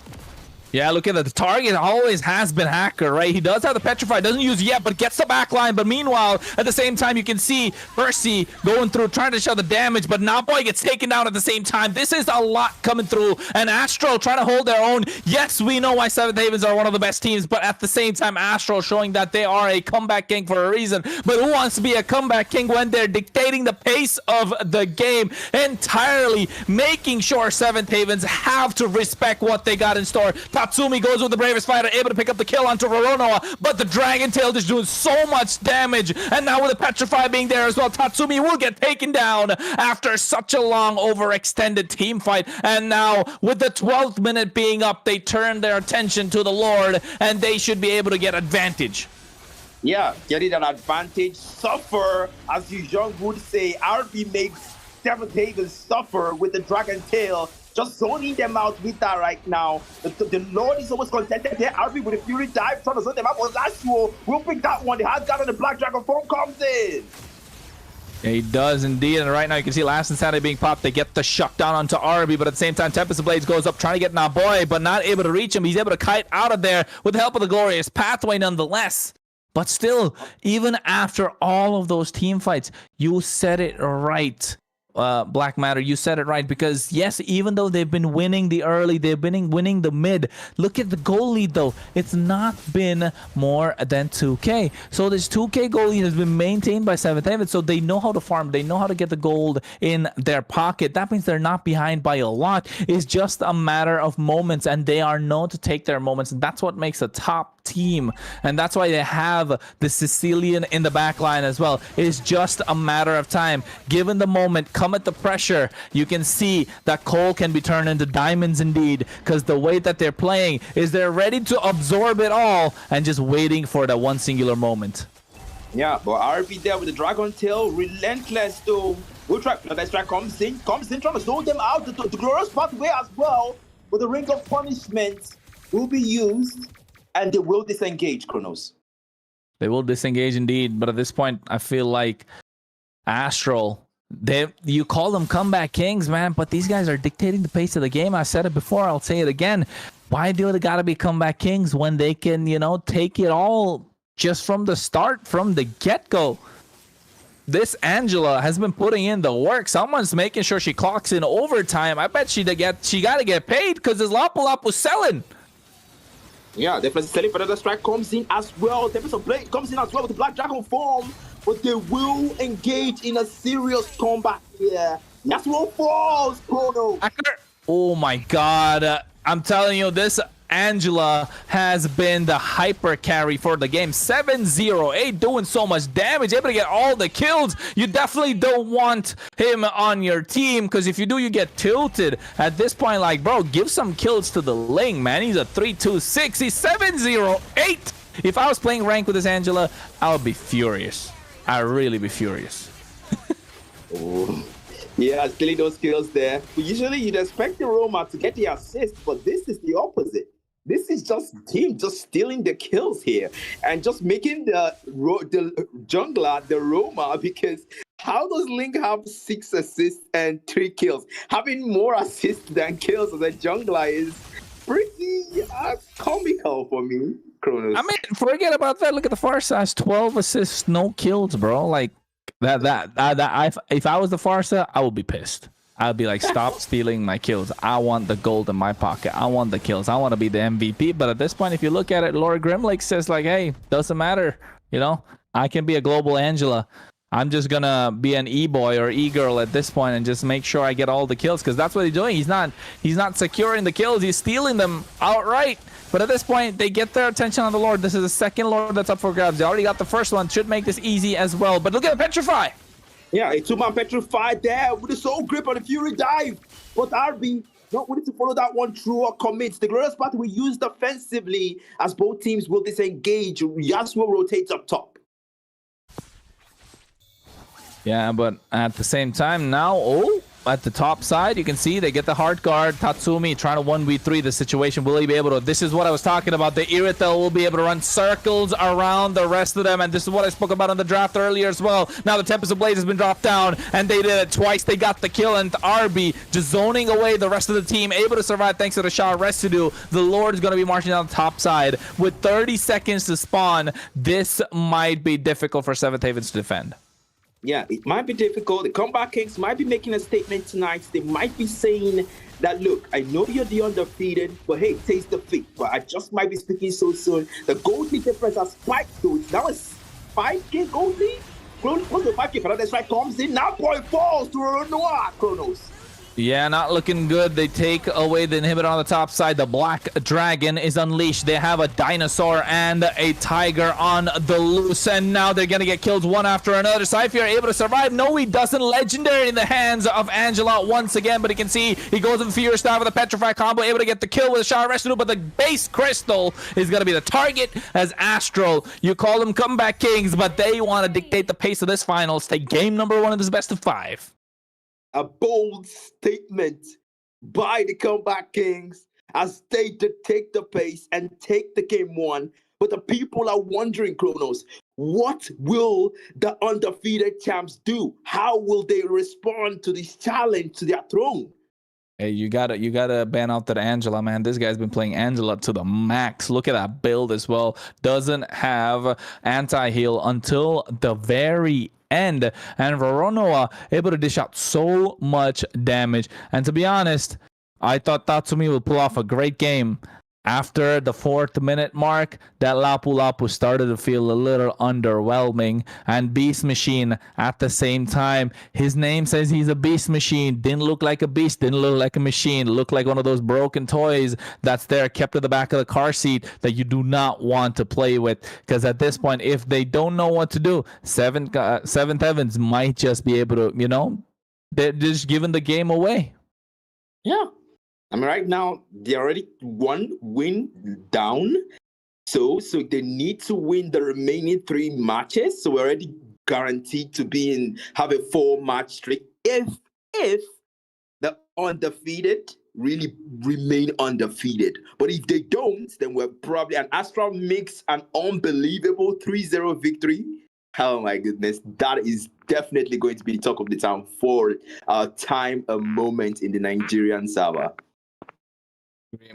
Yeah, look at that. The target always has been Hacker, right? He does have the Petrify, doesn't use it yet, but gets the backline. But meanwhile, at the same time, you can see Percy going through, trying to show the damage, but Naboy gets taken down at the same time. This is a lot coming through, and Astral trying to hold their own. Yes, we know why Seventh Havens are one of the best teams, but at the same time, Astral showing that they are a comeback king for a reason. But who wants to be a comeback king when they're dictating the pace of the game entirely, making sure Seventh Havens have to respect what they got in store. Tatsumi goes with the bravest fighter, able to pick up the kill onto Roronoa, but the Dragon Tail is doing so much damage, and now with the Petrify being there as well, Tatsumi will get taken down after such a long overextended team fight. And now with the 12th minute being up, they turn their attention to the Lord, and they should be able to get advantage. Yeah, getting an advantage, suffer, as you young would say. RB makes Seventh Havens suffer with the Dragon Tail, just zoning them out with that right now. The Lord is almost contented there. RB with a Fury Dive, trying to zone them out. Was Astral will pick that one. The hard guard on the Black Dragon form comes in. Yeah, he does indeed, and right now you can see Last Insanity being popped. They get the shutdown onto RB, but at the same time, Tempest of Blades goes up, trying to get Naboy, but not able to reach him. He's able to kite out of there with the help of the Glorious Pathway nonetheless. But still, even after all of those team fights, you said it right. Black Matter, you said it right, because yes, even though they've been winning the early, they've been winning the mid, look at the goal lead though. It's not been more than 2k. So this 2k goal lead has been maintained by Seventh Heaven, so they know how to farm, they know how to get the gold in their pocket. That means they're not behind by a lot. It's just a matter of moments, and they are known to take their moments, and that's what makes a top team, and that's why they have the Sicilian in the back line as well. It's just a matter of time. Given the moment, come at the pressure, you can see that coal can be turned into diamonds indeed, because the way that they're playing is they're ready to absorb it all and just waiting for that one singular moment. Yeah, but RP there with the Dragon Tail, relentless though. We'll try, that strike comes in, trying to zone them out. The Glorious Pathway as well, but the Ring of Punishment will be used, and they will disengage, Kronos. They will disengage indeed, but at this point, I feel like Astral, you call them comeback kings, man, but these guys are dictating the pace of the game. I said it before, I'll say it again. Why do they gotta be comeback kings when they can, take it all just from the start, from the get-go? This Angela has been putting in the work. Someone's making sure she clocks in overtime. I bet she gotta get paid, because this Lopalop was selling. Yeah, definitely selling for another strike comes in as well. Tempest of Blade comes in as well with the Black Dragon form, but they will engage in a serious combat here. That's what falls, Chrono. Oh my god. I'm telling you, this Angela has been the hyper carry for the game. 7-0-8, doing so much damage, able to get all the kills. You definitely don't want him on your team, because if you do, you get tilted. At this point, like, bro, give some kills to the Ling, man. He's a 3-2-6. He's 7-0-8. If I was playing rank with this Angela, I would be furious. I'd really be furious. Oh, Yeah, stealing those kills there. But usually you'd expect the Roma to get the assist, but this is the opposite. This is just him just stealing the kills here and just making the jungler the Roma, because how does Link have 6 assists and 3 kills? Having more assists than kills as a jungler is pretty comical for me, Kronos. I mean, forget about that. Look at the Farsa, 12 assists, no kills, bro. Like if I was the Farsa, I would be pissed. I'd be like, stop stealing my kills. I want the gold in my pocket. I want the kills. I want to be the MVP. But at this point, if you look at it, Laura Grimlake says like, hey, doesn't matter. You know, I can be a global Angela. I'm just gonna be an e-boy or e-girl at this point and just make sure I get all the kills, because that's what he's doing. He's not securing the kills. He's stealing them outright. But at this point, they get their attention on the Lord. This is the second Lord that's up for grabs. They already got the first one. Should make this easy as well. But look at the Petrify. Yeah, a 2-man Petrify there with a soul grip on the Fury dive. But RB not willing to follow that one through or commit. The glorious path we use defensively as both teams will disengage. Yasuo rotates up top. Yeah, but at the same time now, at the top side, you can see they get the hard guard. Tatsumi trying to 1v3 the situation. Will he be able to? This is what I was talking about. The Irithel will be able to run circles around the rest of them. And this is what I spoke about in the draft earlier as well. Now the Tempest of Blaze has been dropped down, and they did it twice. They got the kill, and RB just zoning away the rest of the team, able to survive thanks to the Shah residue. The Lord is going to be marching down the top side with 30 seconds to spawn. This might be difficult for Seventh Havens to defend. Yeah, it might be difficult. The Comeback Kings might be making a statement tonight. They might be saying that, look, I know you're the undefeated, but hey, taste the defeat. But I just might be speaking so soon. The gold league difference has spiked, though. Now it's 5K gold league. Close to 5K. Another strike comes in. Now point falls to Renoir, Kronos. Yeah, not looking good. They take away the inhibitor on the top side. The Black Dragon is unleashed. They have a dinosaur and a tiger on the loose, and now they're going to get killed one after another. Cypher able to survive. No, he doesn't. Legendary in the hands of Angela once again, but you can see he goes with the Fear Star with a Petrify combo, able to get the kill with a Shard Residue, but the base crystal is going to be the target as Astral. You call them Comeback Kings, but they want to dictate the pace of this finals. Take game number 1 of this best of 5. A bold statement by the Comeback Kings as they take the pace and take the game 1. But the people are wondering, Kronos, what will the undefeated champs do? How will they respond to this challenge to their throne? Hey, you gotta ban out that Angela, man. This guy's been playing Angela to the max. Look at that build as well. Doesn't have anti-heal until the very end, and Veronoa able to dish out so much damage. And to be honest, I thought Tatsumi would pull off a great game. After the 4th minute mark, that Lapu Lapu started to feel a little underwhelming. And Beast Machine at the same time. His name says he's a Beast Machine. Didn't look like a beast, didn't look like a machine. Looked like one of those broken toys that's there, kept at the back of the car seat, that you do not want to play with. Because at this point, if they don't know what to do, Seventh Heavens might just be able to, you know, they're just giving the game away. Yeah. I mean, right now, they're already 1 win down. So they need to win the remaining 3 matches. So we're already guaranteed to have a 4-match streak if the undefeated really remain undefeated. But if they don't, then we're probably, and Astral makes an unbelievable 3-0 victory. Oh my goodness, that is definitely going to be the talk of the town for time and moment in the Nigerian server.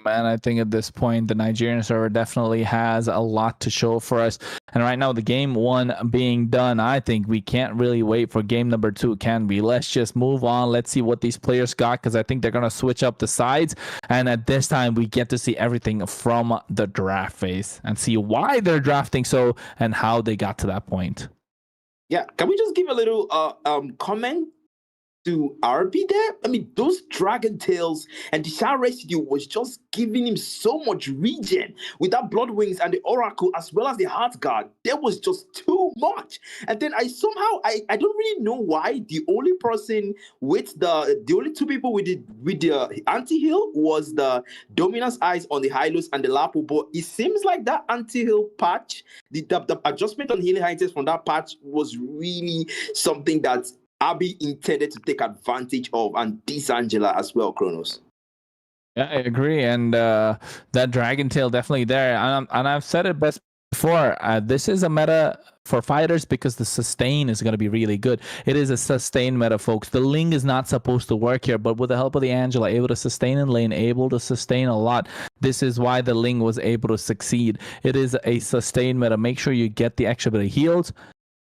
Man, I think at this point the Nigerian server definitely has a lot to show for us. And right now, the game 1 being done, I think we can't really wait for game number 2, can we? Let's just move on. Let's see what these players got, because I think they're going to switch up the sides. And at this time, we get to see everything from the draft phase and see why they're drafting so and how they got to that point. Yeah, can we just give a little comment to RB there? I mean, those Dragon Tails and the Shah Residue was just giving him so much regen with that Blood Wings and the Oracle as well as the Heart Guard. There was just too much. And then I don't really know why the only person with the only 2 people with the anti-heal was the Dominus Eyes on the Hylos and the Lapu. But it seems like that anti-heal patch, the adjustment on healing heights from that patch was really something that Abby intended to take advantage of, and this Angela as well, Kronos. Yeah, I agree, and that Dragon Tail definitely there. And I've said it best before. This is a meta for fighters because the sustain is going to be really good. It is a sustain meta, folks. The Ling is not supposed to work here, but with the help of the Angela, able to sustain in lane, able to sustain a lot. This is why the Ling was able to succeed. It is a sustain meta. Make sure you get the extra bit of heals.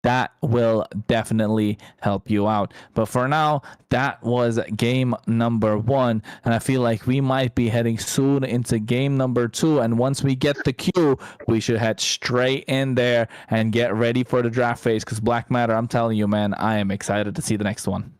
That will definitely help you out. But for now, that was game number 1. And I feel like we might be heading soon into game number 2. And once we get the queue, we should head straight in there and get ready for the draft phase. Because Black Matter, I'm telling you, man, I am excited to see the next one.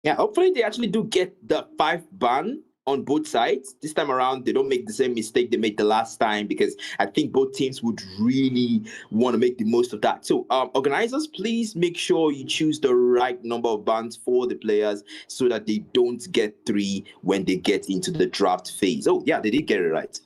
Yeah, hopefully they actually do get the 5 ban on both sides. This time around, they don't make the same mistake they made the last time, because I think both teams would really want to make the most of that. So organizers, please make sure you choose the right number of bans for the players so that they don't get 3 when they get into the draft phase. Oh, yeah, they did get it right.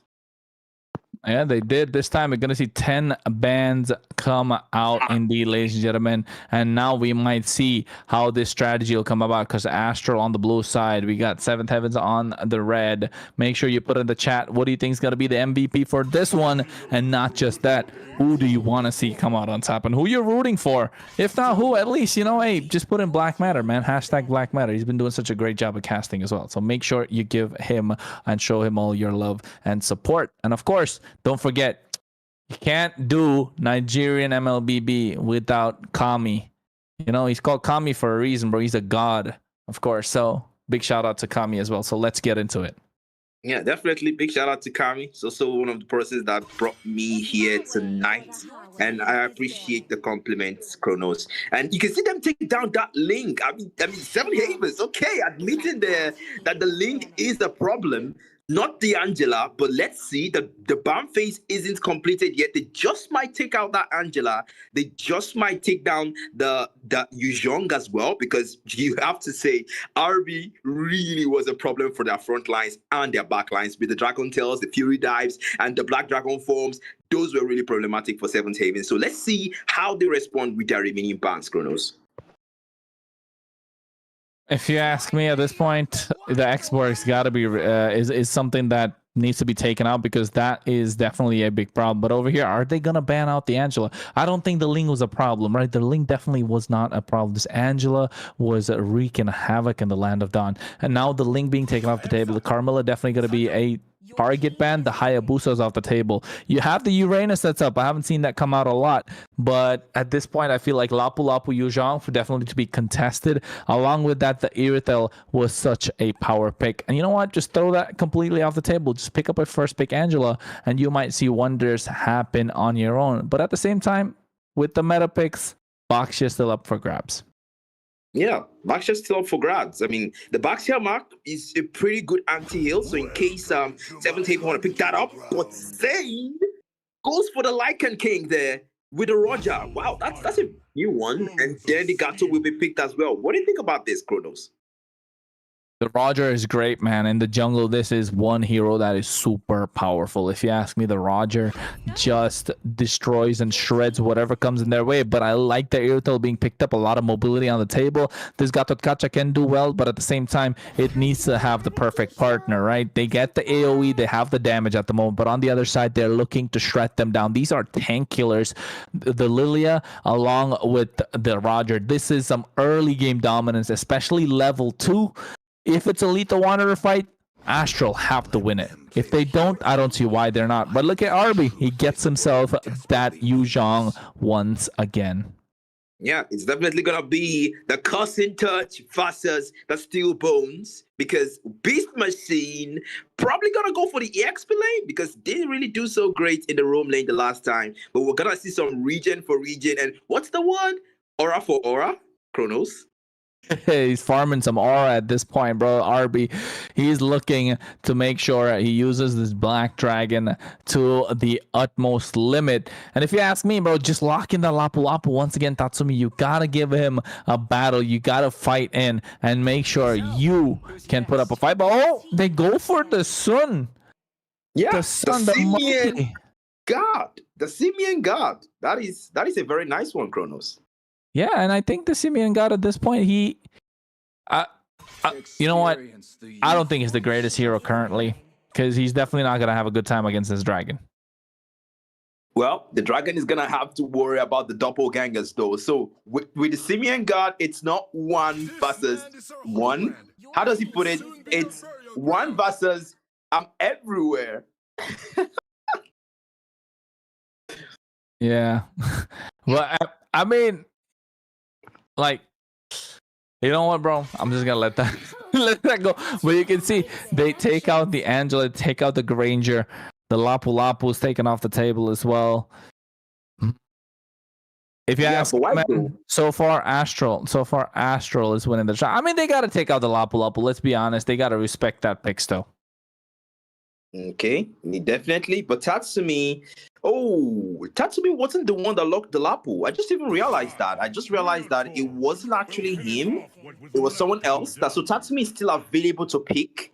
Yeah, they did. This time we're going to see 10 bans come out indeed, ladies and gentlemen. And now we might see how this strategy will come about, because Astral on the blue side, we got Seventh Heavens on the red. Make sure you put in the chat, what do you think is going to be the MVP for this one? And not just that, who do you want to see come out on top and who you're rooting for? If not who, at least, you know, hey, just put in Black Matter, man. Hashtag Black Matter. He's been doing such a great job of casting as well. So make sure you give him and show him all your love and support. And of course, don't forget, you can't do Nigerian MLBB without Kami. You know, he's called Kami for a reason, bro. He's a god, of course. So big shout out to Kami as well. So let's get into it. Yeah, definitely. Big shout out to Kami. It's also one of the persons that brought me here tonight. And I appreciate the compliments, Kronos. And you can see them take down that link. I mean, 7 Havens. Okay, admitting that the link is a problem. Not the Angela, but let's see. The ban phase isn't completed yet. They just might take out that Angela. They just might take down the Yuzhong as well, because you have to say RB really was a problem for their front lines and their back lines with the Dragon Tails, the Fury Dives, and the Black Dragon forms. Those were really problematic for Seventh Haven. So let's see how they respond with their remaining bans, Kronos. If you ask me at this point, the Xbox got to be is something that needs to be taken out, because that is definitely a big problem. But over here, are they gonna ban out the Angela? I don't think the Ling was a problem, right? The Ling definitely was not a problem. This Angela was wreaking havoc in the Land of Dawn, and now the Ling being taken off the table. The Carmilla definitely gonna be a target ban. The Hayabusa's off the table. You have the Uranus that's up. I haven't seen that come out a lot, but at this point I feel like Lapu Lapu Yuzhong for definitely to be contested. Along with that, the Irithel was such a power pick, and you know what, just throw that completely off the table. Just pick up a first pick Angela and you might see wonders happen on your own. But at the same time, with the meta picks, Baxia still up for grabs. Yeah, Baxia's still up for grabs. I mean, the Baxia mark is a pretty good anti-heal, so in case Seventh Haven want to pick that up, but Zane goes for the Lycan King there with the Roger. Wow, that's a new one. And then the Gato will be picked as well. What do you think about this, Kronos? The Roger is great, man. In the jungle, this is one hero that is super powerful. If you ask me, the Roger just destroys and shreds whatever comes in their way. But I like the Irithel being picked up. A lot of mobility on the table. This Gato Kacha can do well, but at the same time, it needs to have the perfect partner, right? They get the AoE, they have the damage at the moment, but on the other side, they're looking to shred them down. These are tank killers. The Lilia, along with the Roger, this is some early game dominance, especially level 2. If it's a lethal wanderer fight, Astral have to win it. If they don't, I don't see why they're not. But look at Arby. He gets himself that Yuzhong once again. Yeah, it's definitely going to be the Cussing Touch versus the Steel Bones, because Beast Machine probably going to go for the EXP lane, because they didn't really do so great in the roam lane the last time. But we're going to see some region for region. And what's the word? Aura for aura? Kronos? He's farming some aura at this point, bro. RB, he's looking to make sure he uses this Black Dragon to the utmost limit. And if you ask me, bro, just lock in the Lapu Lapu once again, Tatsumi. You gotta give him a battle. You gotta fight in and make sure you can put up a fight. But oh, they go for the Sun. Yeah, the Sun, the Simian God. The Simian God. That is a very nice one, Kronos. Yeah, and I think the Simeon God at this point, you know what? I don't think he's the greatest hero currently, because he's definitely not gonna have a good time against this dragon. Well, the dragon is gonna have to worry about the doppelgangers though. So with the Simeon God, it's not one versus one. How does he put it? It's one versus I'm everywhere. Yeah. Well, I mean, like, you know what, bro? I'm just gonna let that let that go. But you can see they take out the Angela, take out the Granger, the Lapu Lapu's taken off the table as well. If you ask me, man, so far Astral is winning the shot. I mean, they gotta take out the Lapu Lapu. Let's be honest, they gotta respect that pick still. Okay, definitely. But Tatsumi wasn't the one that locked the Lapu. I just even realized that. I just realized that it wasn't actually him. It was someone else. So Tatsumi is still available to pick.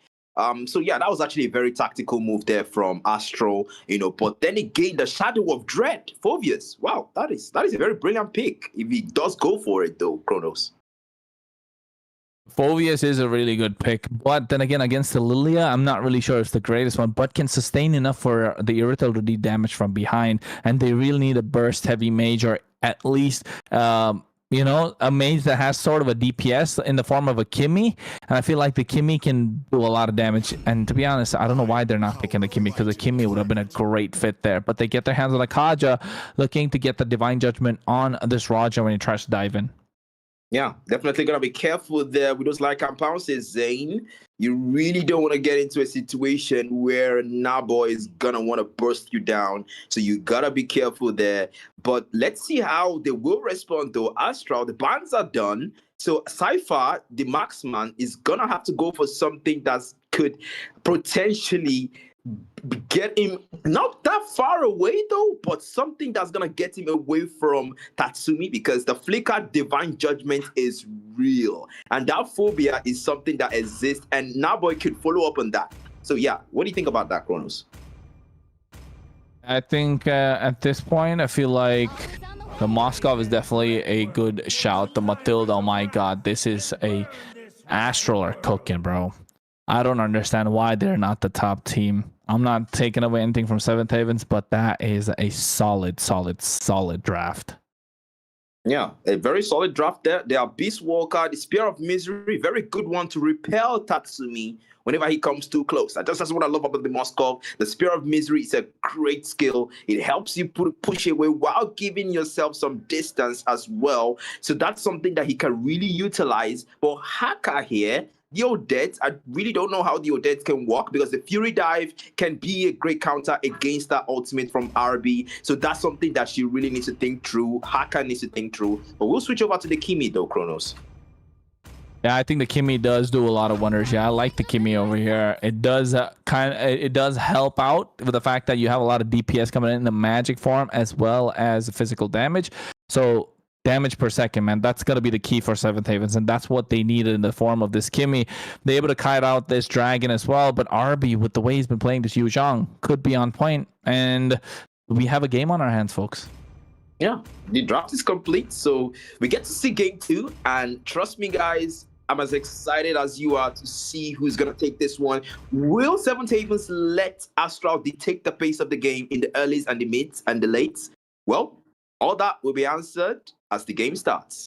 So yeah, that was actually a very tactical move there from Astral, but then again, the Shadow of Dread, Phobius. Wow, that is a very brilliant pick. If he does go for it though, Kronos. Phobius is a really good pick, but then again, against the Lilia, I'm not really sure it's the greatest one, but can sustain enough for the Irithel to do damage from behind, and they really need a burst heavy mage, or at least a mage that has sort of a DPS in the form of a Kimmy, and I feel like the Kimmy can do a lot of damage. And to be honest, I don't know why they're not picking the Kimmy, because the Kimmy would have been a great fit there, but they get their hands on a Kaja, looking to get the Divine Judgment on this Raja when he tries to dive in. Yeah, definitely gonna be careful there with those like compounds, says Zane. You really don't want to get into a situation where Nabo is gonna want to burst you down. So you gotta be careful there. But let's see how they will respond though. Astral, the bans are done. So Cypher, the marksman, is gonna have to go for something that could potentially get him not that far away though, but something that's gonna get him away from Tatsumi, because the flicker Divine Judgment is real, and that phobia is something that exists, and Naboy could follow up on that. So yeah, what do you think about that, Kronos? I think at this point, I feel like the Moskov is definitely a good shout. The Matilda, oh my god, this is a Astral are cooking, bro. I don't understand why they're not the top team. I'm not taking away anything from Seventh Havens, but that is a solid draft. Yeah, a very solid draft there. They are Beast Walker, the Spear of Misery, very good one to repel Tatsumi whenever he comes too close. That's what I love about the Moskov. The Spear of Misery is a great skill. It helps you push away while giving yourself some distance as well. So that's something that he can really utilize. But Haka here, the Odette, I really don't know how the Odette can work, because the Fury Dive can be a great counter against that ultimate from RB. So that's something that she really needs to think through. Haka needs to think through. But we'll switch over to the Kimi though, Kronos. Yeah, I think the Kimmy does do a lot of wonders. Yeah, I like the Kimmy over here. It does it does help out with the fact that you have a lot of DPS coming in the magic form as well as physical damage. So damage per second, man, that's going to be the key for Seventh Havens, and that's what they needed in the form of this Kimmy. They're able to kite out this dragon as well, but RB, with the way he's been playing this Yu Zhang, could be on point, and we have a game on our hands, folks. Yeah, the draft is complete, so we get to see game 2, and trust me, guys, I'm as excited as you are to see who's going to take this one. Will Seventh Havens let Astral dictate the pace of the game in the earlies and the mids and the lates? Well, all that will be answered as the game starts.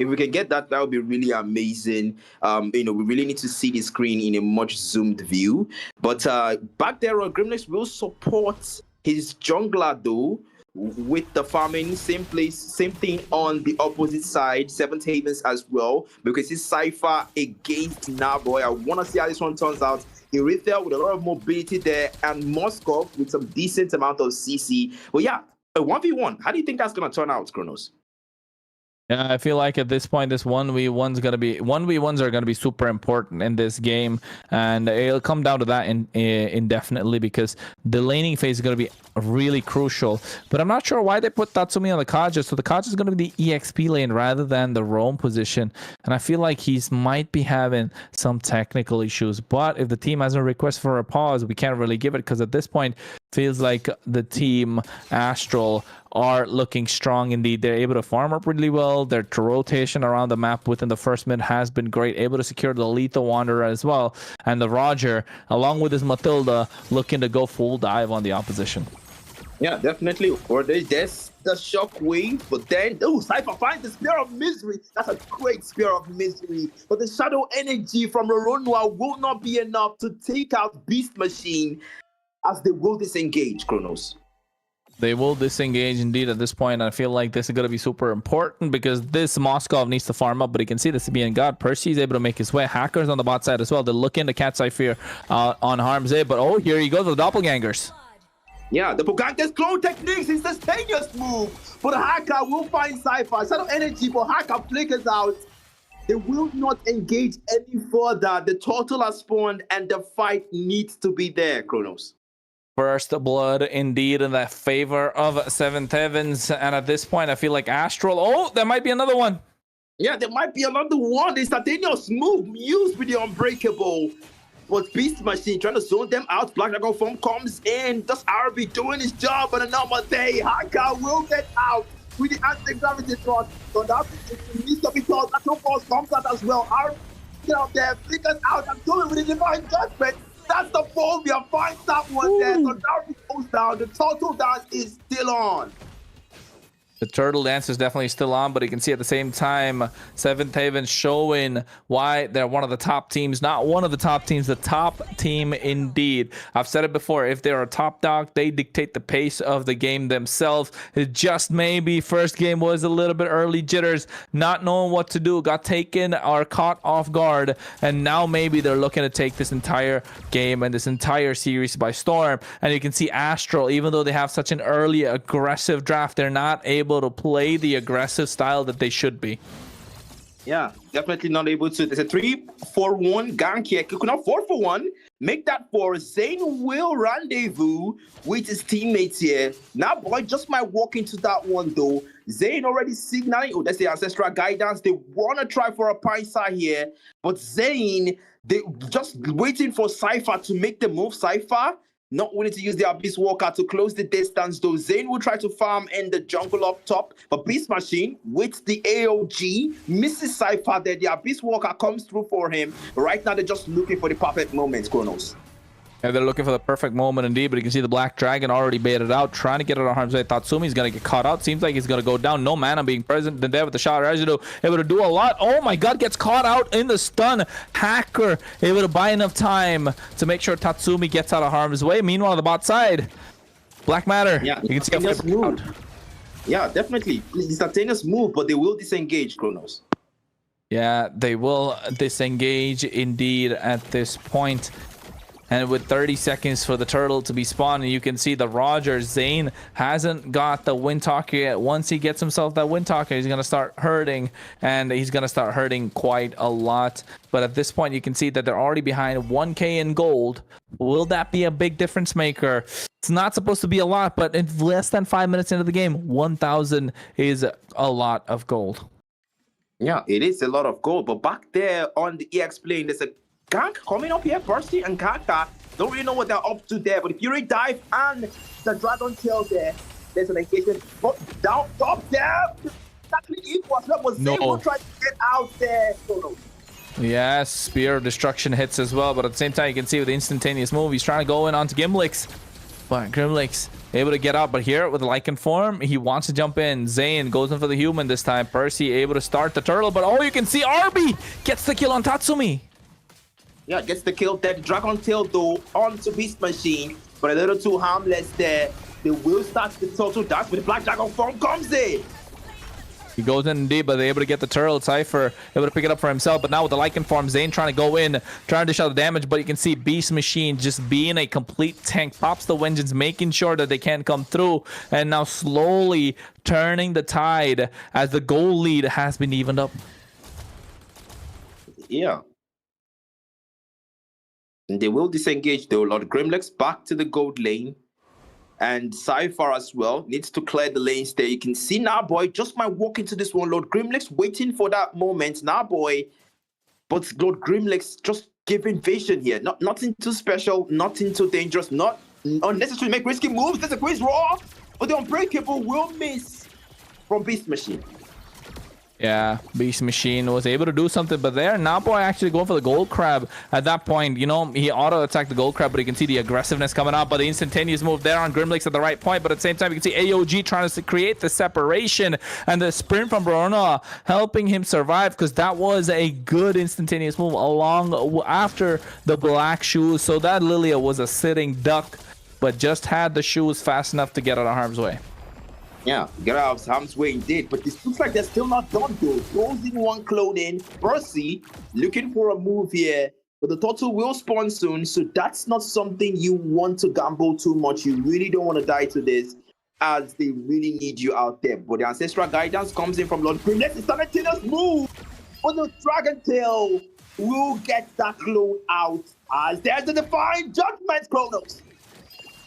If we can get that, that would be really amazing. We really need to see the screen in a much zoomed view. But back there on Grimnex will support his jungler though with the farming. Same place, same thing on the opposite side. Seventh Havens as well. Because it's Cypher against Naboy. I want to see how this one turns out. Erythea with a lot of mobility there, and Moskov with some decent amount of CC. But yeah, a 1v1. How do you think that's going to turn out, Kronos? Yeah, I feel like at this point, this 1v1s are gonna be super important in this game, and it'll come down to that indefinitely because the laning phase is gonna be really crucial. But I'm not sure why they put Tatsumi on the Kaja. So the Kaja is gonna be the EXP lane rather than the roam position, and I feel like he's might be having some technical issues. But if the team has a request for a pause, we can't really give it because at this point, feels like the team Astral are looking strong indeed. They're able to farm up really well. Their rotation around the map within the first minute has been great. Able to secure the Lethal Wanderer as well. And the Roger, along with his Matilda, looking to go full dive on the opposition. Yeah, definitely. Or there's the shockwave, but then Cypher finds the Spear of Misery. That's a great Spear of Misery. But the Shadow Energy from Roronwa will not be enough to take out Beast Machine as they will disengage, Kronos. They will disengage indeed at this point. I feel like this is going to be super important because this Moskov needs to farm up, but you can see this being God. Percy is able to make his way. Hackers on the bot side as well. They're looking to catch Cypher on Harm's Way, but oh, here he goes with the Doppelgangers. Yeah, the Pogantes clone techniques is the steiniest move, but Hacker will find Cypher. Shadow Energy, but Hacker flickers out. They will not engage any further. The turtle has spawned and the fight needs to be there, Kronos. First blood indeed in the favor of Seventh Heavens, and at this point I feel like Astral, oh, there might be another one. Yeah, there might be another one. The instantaneous move used with the Unbreakable, but Beast Machine trying to zone them out. Black Dragon Form comes in. Does RB doing his job on another day? Hacker will get out with the anti-gravity thrust. So that needs to be told. That force comes out as well. RB get out there, flickers out and doing with the Divine Judgment. That's the phobia. Finds that one there. So now it goes down. The total dance is still on. The turtle dance is definitely still on, but you can see at the same time, Seventh Haven showing why they're one of the top teams. Not one of the top teams, the top team indeed. I've said it before, if they're a top dog, they dictate the pace of the game themselves. It just maybe first game was a little bit early jitters, not knowing what to do, got taken or caught off guard, and now maybe they're looking to take this entire game and this entire series by storm. And you can see Astral, even though they have such an early aggressive draft, they're not able to play the aggressive style that they should be. Yeah, definitely not able to. There's a 3-4-1 gank here. Could not 4-for-1. Make that 4. Zane will rendezvous with his teammates here. Now, boy, just might walk into that one though. Zane already signaling. Oh, that's the ancestral guidance. They want to try for a Paisa here, but Zane, they just waiting for Cypher to make the move. Cypher not willing to use the Abyss Walker to close the distance, though. Zane will try to farm in the jungle up top, but Beast Machine with the AOG misses Cypher there. The Abyss Walker comes through for him. Right now, they're just looking for the perfect moment, Kronos. And they're looking for the perfect moment indeed, but you can see the Black Dragon already baited out, trying to get it on Harm's Way. Tatsumi's going to get caught out. Seems like he's going to go down. No mana being present there with the shot. Residue able to do a lot. Oh my god, gets caught out in the stun. Hacker able to buy enough time to make sure Tatsumi gets out of Harm's Way. Meanwhile, on the bot side, Black Matter. Yeah, you can see a move. Yeah, definitely. Instantaneous move, but they will disengage, Kronos. Yeah, they will disengage indeed at this point. And with 30 seconds for the turtle to be spawned, you can see the Roger Zane hasn't got the Windtalker yet. Once he gets himself that Windtalker, he's going to start hurting, and he's going to start hurting quite a lot. But at this point, you can see that they're already behind 1k in gold. Will that be a big difference maker? It's not supposed to be a lot, but in less than 5 minutes into the game, 1,000 is a lot of gold. Yeah, it is a lot of gold. But back there on the EX plane, there's a gank coming up here. Percy and Kaka don't really know what they're up to there, but if Fury dive and the Dragon Tail there, there's an engagement. But down top there, exactly equals. That was Zane will try to get out there. Yes, Spear of Destruction hits as well, but at the same time, you can see with the instantaneous move, he's trying to go in onto Gimlix. But Gimlix able to get out, but here with the Lycan form, he wants to jump in. Zane goes in for the human this time. Percy able to start the turtle, but oh, you can see Arby gets the kill on Tatsumi. Yeah, gets the kill there. Dragon Tail though onto Beast Machine, but a little too harmless there. They will start the total dance, but the Black Dragon form comes in. He goes in indeed, but they're able to get the turtle. Cypher able to pick it up for himself. But now with the Lycan form, Zane trying to go in, trying to dish out the damage. But you can see Beast Machine just being a complete tank. Pops the Vengeance, making sure that they can't come through. And now slowly turning the tide as the goal lead has been evened up. Yeah. And they will disengage though. Lord Grimlex back to the gold lane. And Cypher as well needs to clear the lanes there. You can see Narboy just might walk into this one. Lord Grimlex waiting for that moment. Narboy, but Lord Grimlex just giving vision here. Nothing too special, nothing too dangerous, not unnecessary to make risky moves. There's a quiz raw, but the Unbreakable will miss from Beast Machine. Yeah, Beast Machine was able to do something, but there, Naboy actually going for the Gold Crab at that point. You know, he auto-attacked the Gold Crab, but you can see the aggressiveness coming out, but the instantaneous move there on Grimlex at the right point, but at the same time, you can see AOG trying to create the separation, and the sprint from Bruno helping him survive, because that was a good instantaneous move along after the black shoes, so that Lilia was a sitting duck, but just had the shoes fast enough to get out of harm's way. Yeah, get out of harm's way indeed, but this looks like they're still not done though. Closing one clothing, Percy looking for a move here, but the turtle will spawn soon, so that's not something you want to gamble too much. You really don't want to die to this, as they really need you out there. But the Ancestral Guidance comes in from Lord Grimlex. It's simultaneous move, but the Dragon Tail will get that clone out, as there's the Divine Judgment, Chronos.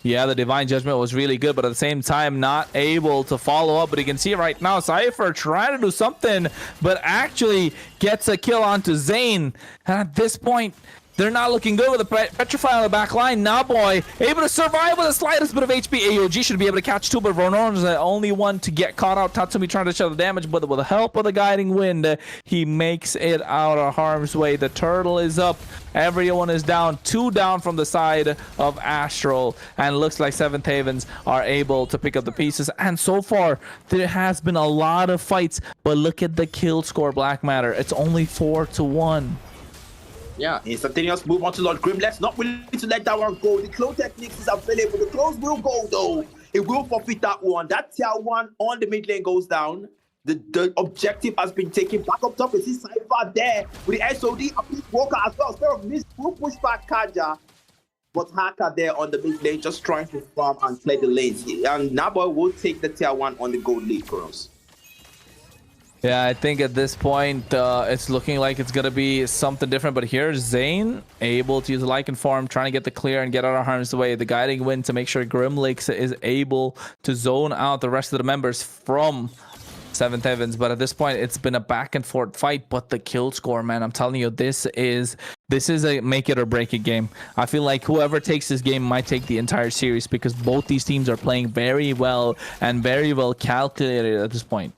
Yeah, the Divine Judgment was really good, but at the same time, not able to follow up. But you can see right now, Cypher trying to do something, but actually gets a kill onto Zane. And at this point, they're not looking good with the Petrify on the back line. Naboy able to survive with the slightest bit of HP. AOG should be able to catch two, but Ronon is the only one to get caught out. Tatsumi trying to show the damage, but with the help of the Guiding Wind, he makes it out of harm's way. The turtle is up. Everyone is down. Two down from the side of Astral, and looks like Seventh Havens are able to pick up the pieces. And so far, there has been a lot of fights, but look at the kill score, Black Matter. It's only 4-1. Yeah, instantaneous move onto Lord Grimlex, not willing to let that one go. The close techniques is available. The close will go though. It will forfeit that one. That tier 1 on the mid lane goes down. The objective has been taken back up top. You see Cypher there with the SOD, a Peace Walker as well. Instead of miss, will push back Kaja. But Haka there on the mid lane just trying to farm and play the lanes. And Naboy will take the tier 1 on the gold lead for us. Yeah, I think at this point, it's looking like it's going to be something different. But here's Zane able to use the Lycan form, trying to get the clear and get out of harm's way. The Guiding Wind to make sure Grimlex is able to zone out the rest of the members from Seventh Heavens. But at this point, it's been a back and forth fight. But the kill score, man, I'm telling you, this is a make it or break it game. I feel like whoever takes this game might take the entire series, because both these teams are playing very well and very well calculated at this point.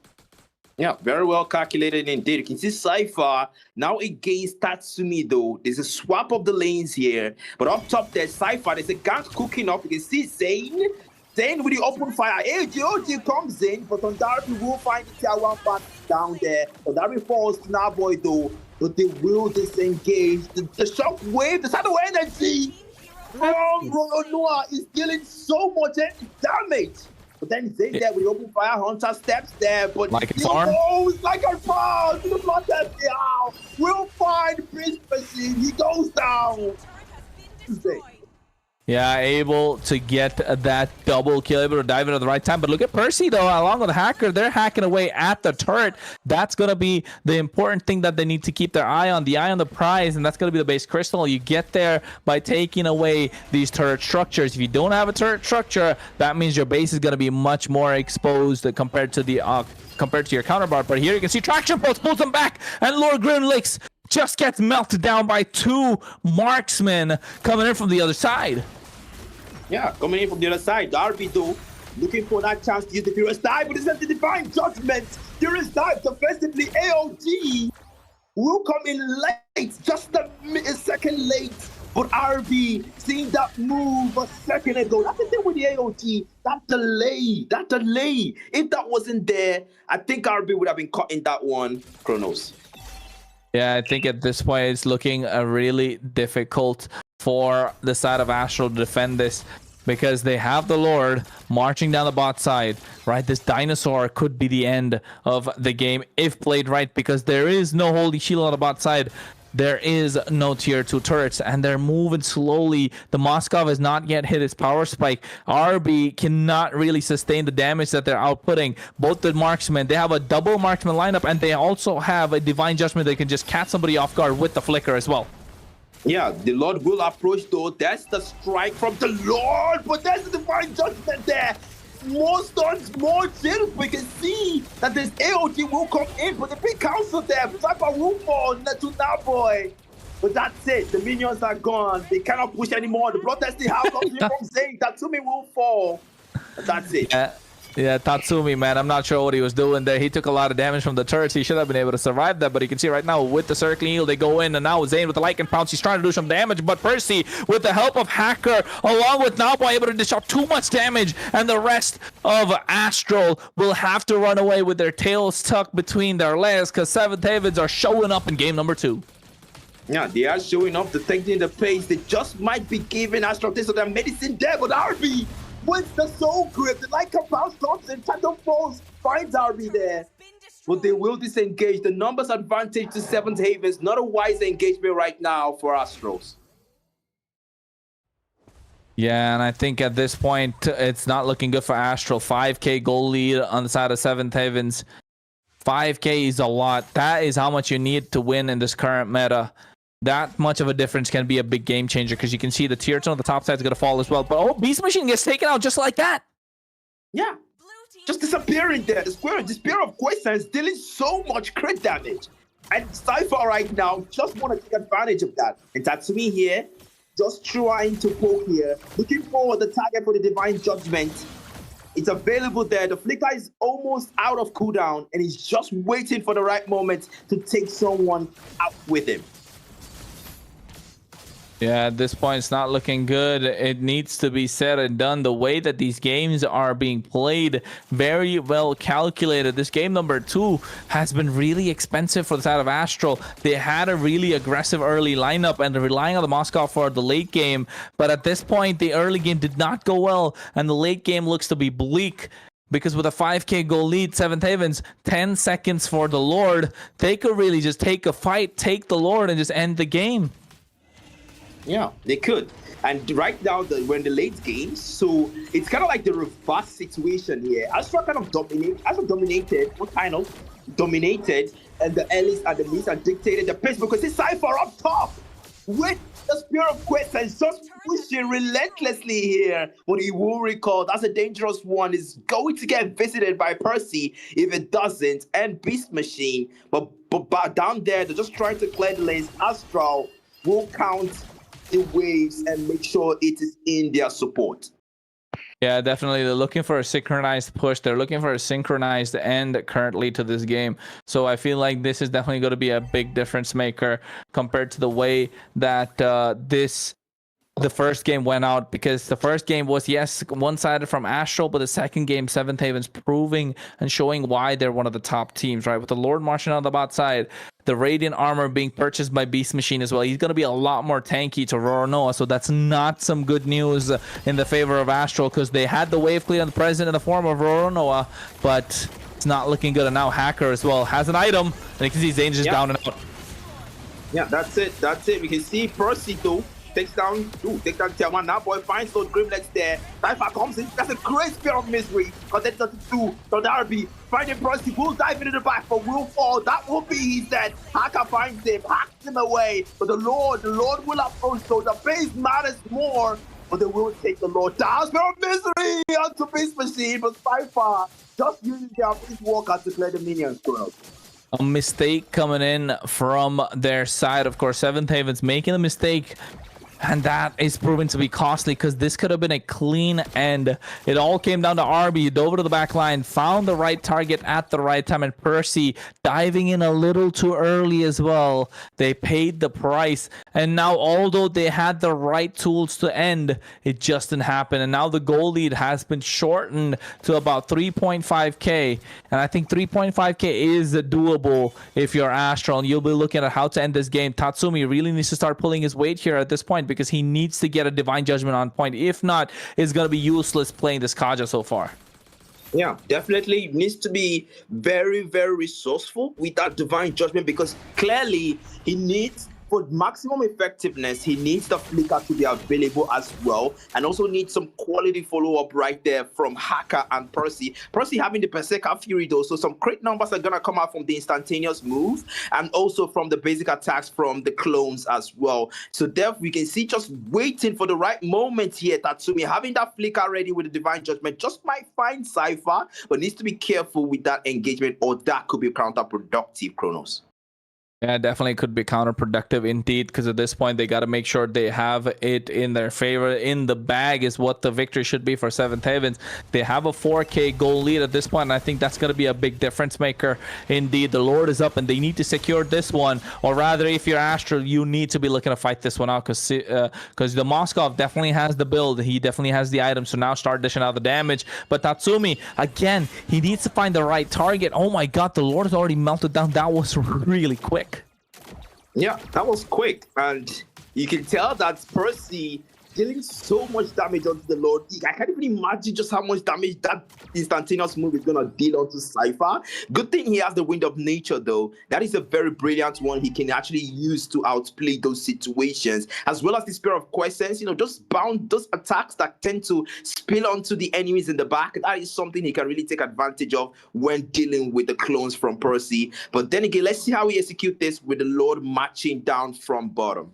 Yeah, very well calculated indeed. You can see Cypher now against Tatsumi though. There's a swap of the lanes here. But up top there's Cypher. There's a gank cooking up. You can see Zane. Zane with the open fire. AOG comes in, but Ondari will find the tier 1 back down there. Ondari falls to Naboy though. But they will disengage. The shock wave, the shadow energy from Noah is dealing so much damage. But then Zane there with the open fire, Hunter steps there, but like he goes like a farm to the front end. We'll find Beast Machine. He goes down. Zane. Yeah, able to get that double kill, able to dive in at the right time. But look at Percy, though, along with the Hacker. They're hacking away at the turret. That's going to be the important thing that they need to keep their eye on. The eye on the prize, and that's going to be the base crystal. You get there by taking away these turret structures. If you don't have a turret structure, that means your base is going to be much more exposed compared to your counterpart. But here you can see Traction Pulse pulls them back, and Lord Grimlex just gets melted down by two marksmen coming in from the other side. Yeah, coming in from the other side. RB though, looking for that chance to use the Furious Dive, but it's not the Divine Judgment. Furious Dive defensively. AOG will come in late, just a second late. But RB seeing that move a second ago. That's the thing with the AOG. That delay. If that wasn't there, I think RB would have been caught in that one. Chronos. Yeah, I think at this point it's looking really difficult for the side of Astral to defend this. because they have the Lord marching down the bot side, right? This dinosaur could be the end of the game if played right, because there is no Holy Shield on the bot side. There is no tier 2 turrets, and they're moving slowly. The Moskov has not yet hit its power spike. RB cannot really sustain the damage that they're outputting. Both the marksmen, they have a double marksman lineup, and they also have a divine judgment that can just catch somebody off guard with the flicker as well. Yeah, the Lord will approach though. That's the strike from the Lord, but there's the divine judgment there. More stuns, more chills. We can see that this AOG will come in, but the big council there. Cypher will fall to that boy. But that's it. The minions are gone. They cannot push anymore. The bloodthirsty house comes in from saying that Tatsumi will fall. But that's it. Yeah, Tatsumi, man, I'm not sure what he was doing there. He took a lot of damage from the turrets. He should have been able to survive that, but you can see right now with the circling heal, they go in, and now Zane with the Lycan Pounce, he's trying to do some damage, but Percy, with the help of Hacker, along with Nabo, able to dish out too much damage, and the rest of Astral will have to run away with their tails tucked between their legs, because Seventh Havens are showing up in game number 2. Yeah, they are showing up, detecting the pace. They just might be giving Astral taste of their medicine there, but RB with the soul grip, the like compound stops and Tandem Falls finds RB there. But they will disengage. The numbers advantage to Seventh Havens. Not a wise engagement right now for Astrals. Yeah, and I think at this point, it's not looking good for Astral. 5k goal lead on the side of Seventh Havens. 5k is a lot. That is how much you need to win in this current meta. That much of a difference can be a big game changer, because you can see the tier 2 on the top side is going to fall as well. But oh, Beast Machine gets taken out just like that. Yeah, just disappearing there. The Spear of Quasar is dealing so much crit damage. And Cypher right now just want to take advantage of that. And Tatsumi here, just trying to poke here. Looking for the target for the Divine Judgment. It's available there. The flicker is almost out of cooldown, and he's just waiting for the right moment to take someone out with him. Yeah, at this point, it's not looking good. It needs to be said and done. The way that these games are being played, very well calculated. This game number 2 has been really expensive for the side of Astral. They had a really aggressive early lineup, and they're relying on the Moscow for the late game. But at this point, the early game did not go well, and the late game looks to be bleak. Because with a 5k goal lead, Seventh Havens, 10 seconds for the Lord, they could really just take a fight, take the Lord, and just end the game. Yeah, they could. And right now, we're in the late game, so it's kind of like the reverse situation here. Astral kind of dominated, and the Ellis and the Miss are dictated the pace, because it's Cypher up top with the Spear of Quasar is just pushing relentlessly here. But he will recall that's a dangerous one. Is going to get visited by Percy if it doesn't, and Beast Machine. But down there, they're just trying to clear the lanes. Astral will count the waves and make sure it is in their support. Yeah, definitely. They're looking for a synchronized push. They're looking for a synchronized end currently to this game. So I feel like this is definitely going to be a big difference maker compared to the way that the first game went out, because the first game was, yes, one-sided from Astral, but the second game, Seventh Havens proving and showing why they're one of the top teams, right? With the Lord marching on the bot side, the Radiant armor being purchased by Beast Machine as well. He's going to be a lot more tanky to Roronoa, so that's not some good news in the favor of Astral, because they had the wave clear on the present in the form of Roronoa, but it's not looking good. And now Hacker as well has an item, and you can see Zane just down and out. Yeah, that's it. That's it. We can see Percy though. Takes down tier 1. Now boy finds those Grimlets there. Cypher comes in. That's a great Spear of Misery. Because that's 32. So the RB finding Percy will dive into the back, but will fall. That will be his death. Hacker finds him, hacks him away. But the Lord will approach. So the base matters more. But they will take the Lord down. Spear of Misery onto Beast Machine. But Cypher just using their Beast Walker to clear the minions. A mistake coming in from their side. Of course, Seventh Havens making a mistake, and that is proven to be costly, because this could have been a clean end. It all came down to RB, dove to the back line, found the right target at the right time, and Percy diving in a little too early as well. They paid the price, And now, although they had the right tools to end, it just didn't happen. And now the goal lead has been shortened to about 3.5k. And I think 3.5k is doable if you're Astral, and you'll be looking at how to end this game. Tatsumi really needs to start pulling his weight here at this point, because he needs to get a Divine Judgment on point. If not, it's going to be useless playing this Kaja so far. Yeah, definitely needs to be very, very resourceful with that Divine Judgment, because clearly he needs, for maximum effectiveness, he needs the flicker to be available as well, and also needs some quality follow-up right there from Haka and Percy. Percy having the Berserker Fury though, so some great numbers are going to come out from the instantaneous move, and also from the basic attacks from the clones as well. So Dev, we can see just waiting for the right moment here. Tatsumi having that flicker ready with the Divine Judgment just might find Cypher, but needs to be careful with that engagement, or that could be counterproductive, Kronos. Yeah, definitely could be counterproductive indeed, because at this point they got to make sure they have it in their favor. In the bag is what the victory should be for Seventh Havens. They have a 4k goal lead at this point, and I think that's going to be a big difference maker indeed. The Lord is up and they need to secure this one, or rather, if you're Astral, you need to be looking to fight this one out, because the Moskov definitely has the build, he definitely has the items to now start dishing out the damage. But Tatsumi, again, he needs to find the right target. Oh my god, the Lord has already melted down. That was really quick. Yeah, that was quick, and you can tell that Percy dealing so much damage onto the Lord. I can't even imagine just how much damage that instantaneous move is gonna deal onto Cypher. Good thing he has the Wind of Nature though. That is a very brilliant one he can actually use to outplay those situations, as well as the Spear of Quiescence. You know, just bound those attacks that tend to spill onto the enemies in the back. That is something he can really take advantage of when dealing with the clones from Percy. But then again, let's see how we execute this with the Lord marching down from bottom.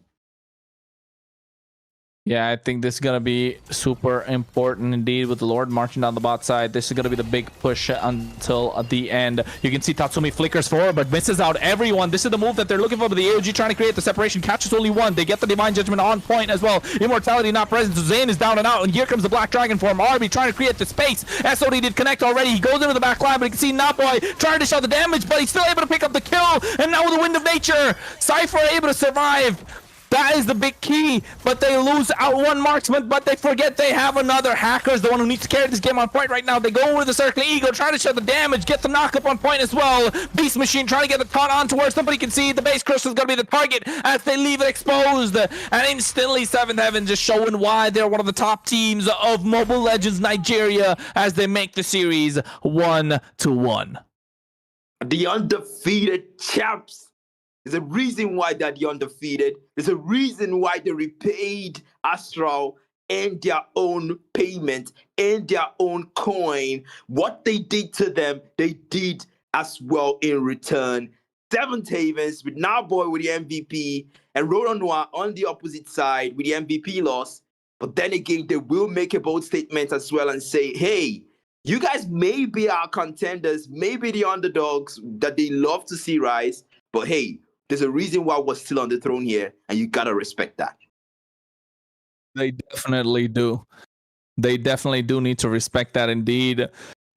Yeah, I think this is going to be super important indeed with the Lord marching down the bot side. This is going to be the big push until the end. You can see Tatsumi flickers forward but misses out everyone. This is the move that they're looking for, but the AOG trying to create the separation, catches only one. They get the Divine Judgment on point as well. Immortality not present, so Zane is down and out, and here comes the Black Dragon form. RB trying to create the space. SOD did connect already. He goes into the back line, but you can see Naboy trying to show the damage, but he's still able to pick up the kill, and now with the Wind of Nature, Cypher able to survive. That is the big key, but they lose out one marksman, but they forget they have another. Hacker is the one who needs to carry this game on point right now. They go with the Circling Eagle, trying to show the damage, get the knock up on point as well. Beast Machine trying to get the taunt on towards somebody. Can see the base crystal is going to be the target as they leave it exposed. And instantly, Seventh Heaven just showing why they're one of the top teams of Mobile Legends Nigeria as they make the series 1-1. The undefeated champs. There's a reason why they're the undefeated. There's a reason why they repaid Astral and their own payment and their own coin. What they did to them, they did as well in return. Seventh Havens with Nowboy with the MVP and Roland Noir on the opposite side with the MVP loss. But then again, they will make a bold statement as well and say, hey, you guys may be our contenders, maybe the underdogs that they love to see rise, but hey, there's a reason why we're still on the throne here, and you gotta respect that. They definitely do. They definitely do need to respect that indeed.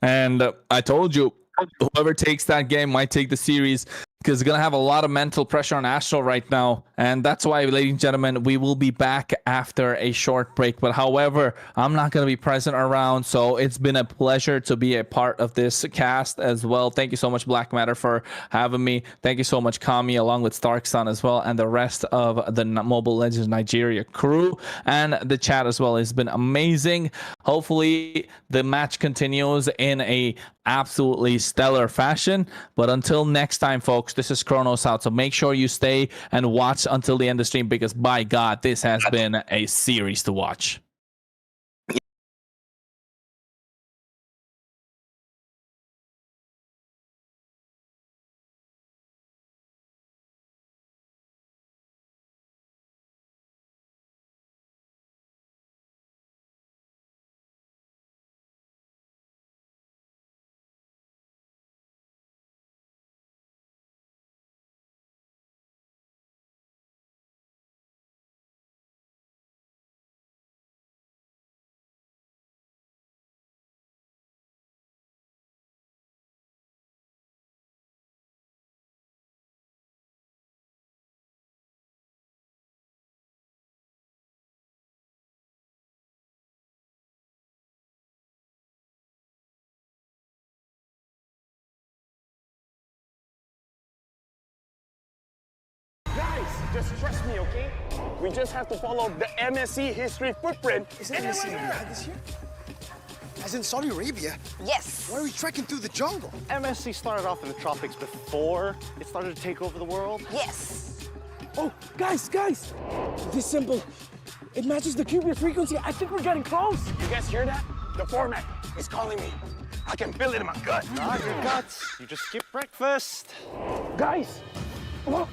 And I told you, whoever takes that game might take the series, because it's going to have a lot of mental pressure on Astral right now. And that's why, ladies and gentlemen, we will be back after a short break. But however, I'm not going to be present around. So it's been a pleasure to be a part of this cast as well. Thank you so much, Black Matter, for having me. Thank you so much, Kami, along with Starkson as well, and the rest of the Mobile Legends Nigeria crew. And the chat as well has been amazing. Hopefully, the match continues in a absolutely stellar fashion. But until next time, folks, this is Kronos out. So make sure you stay and watch until the end of the stream, because by God, this has been a series to watch. just trust me, okay? We just have to follow the MSC history footprint. Is MSC bad this year? As in Saudi Arabia? Yes. Why are we trekking through the jungle? MSC started off in the tropics before it started to take over the world. Yes. Oh, guys! This symbol, it matches the QB frequency. I think we're getting close. You guys hear that? The format is calling me. I can feel it in my gut. Not your guts. You just skipped breakfast. Guys, look.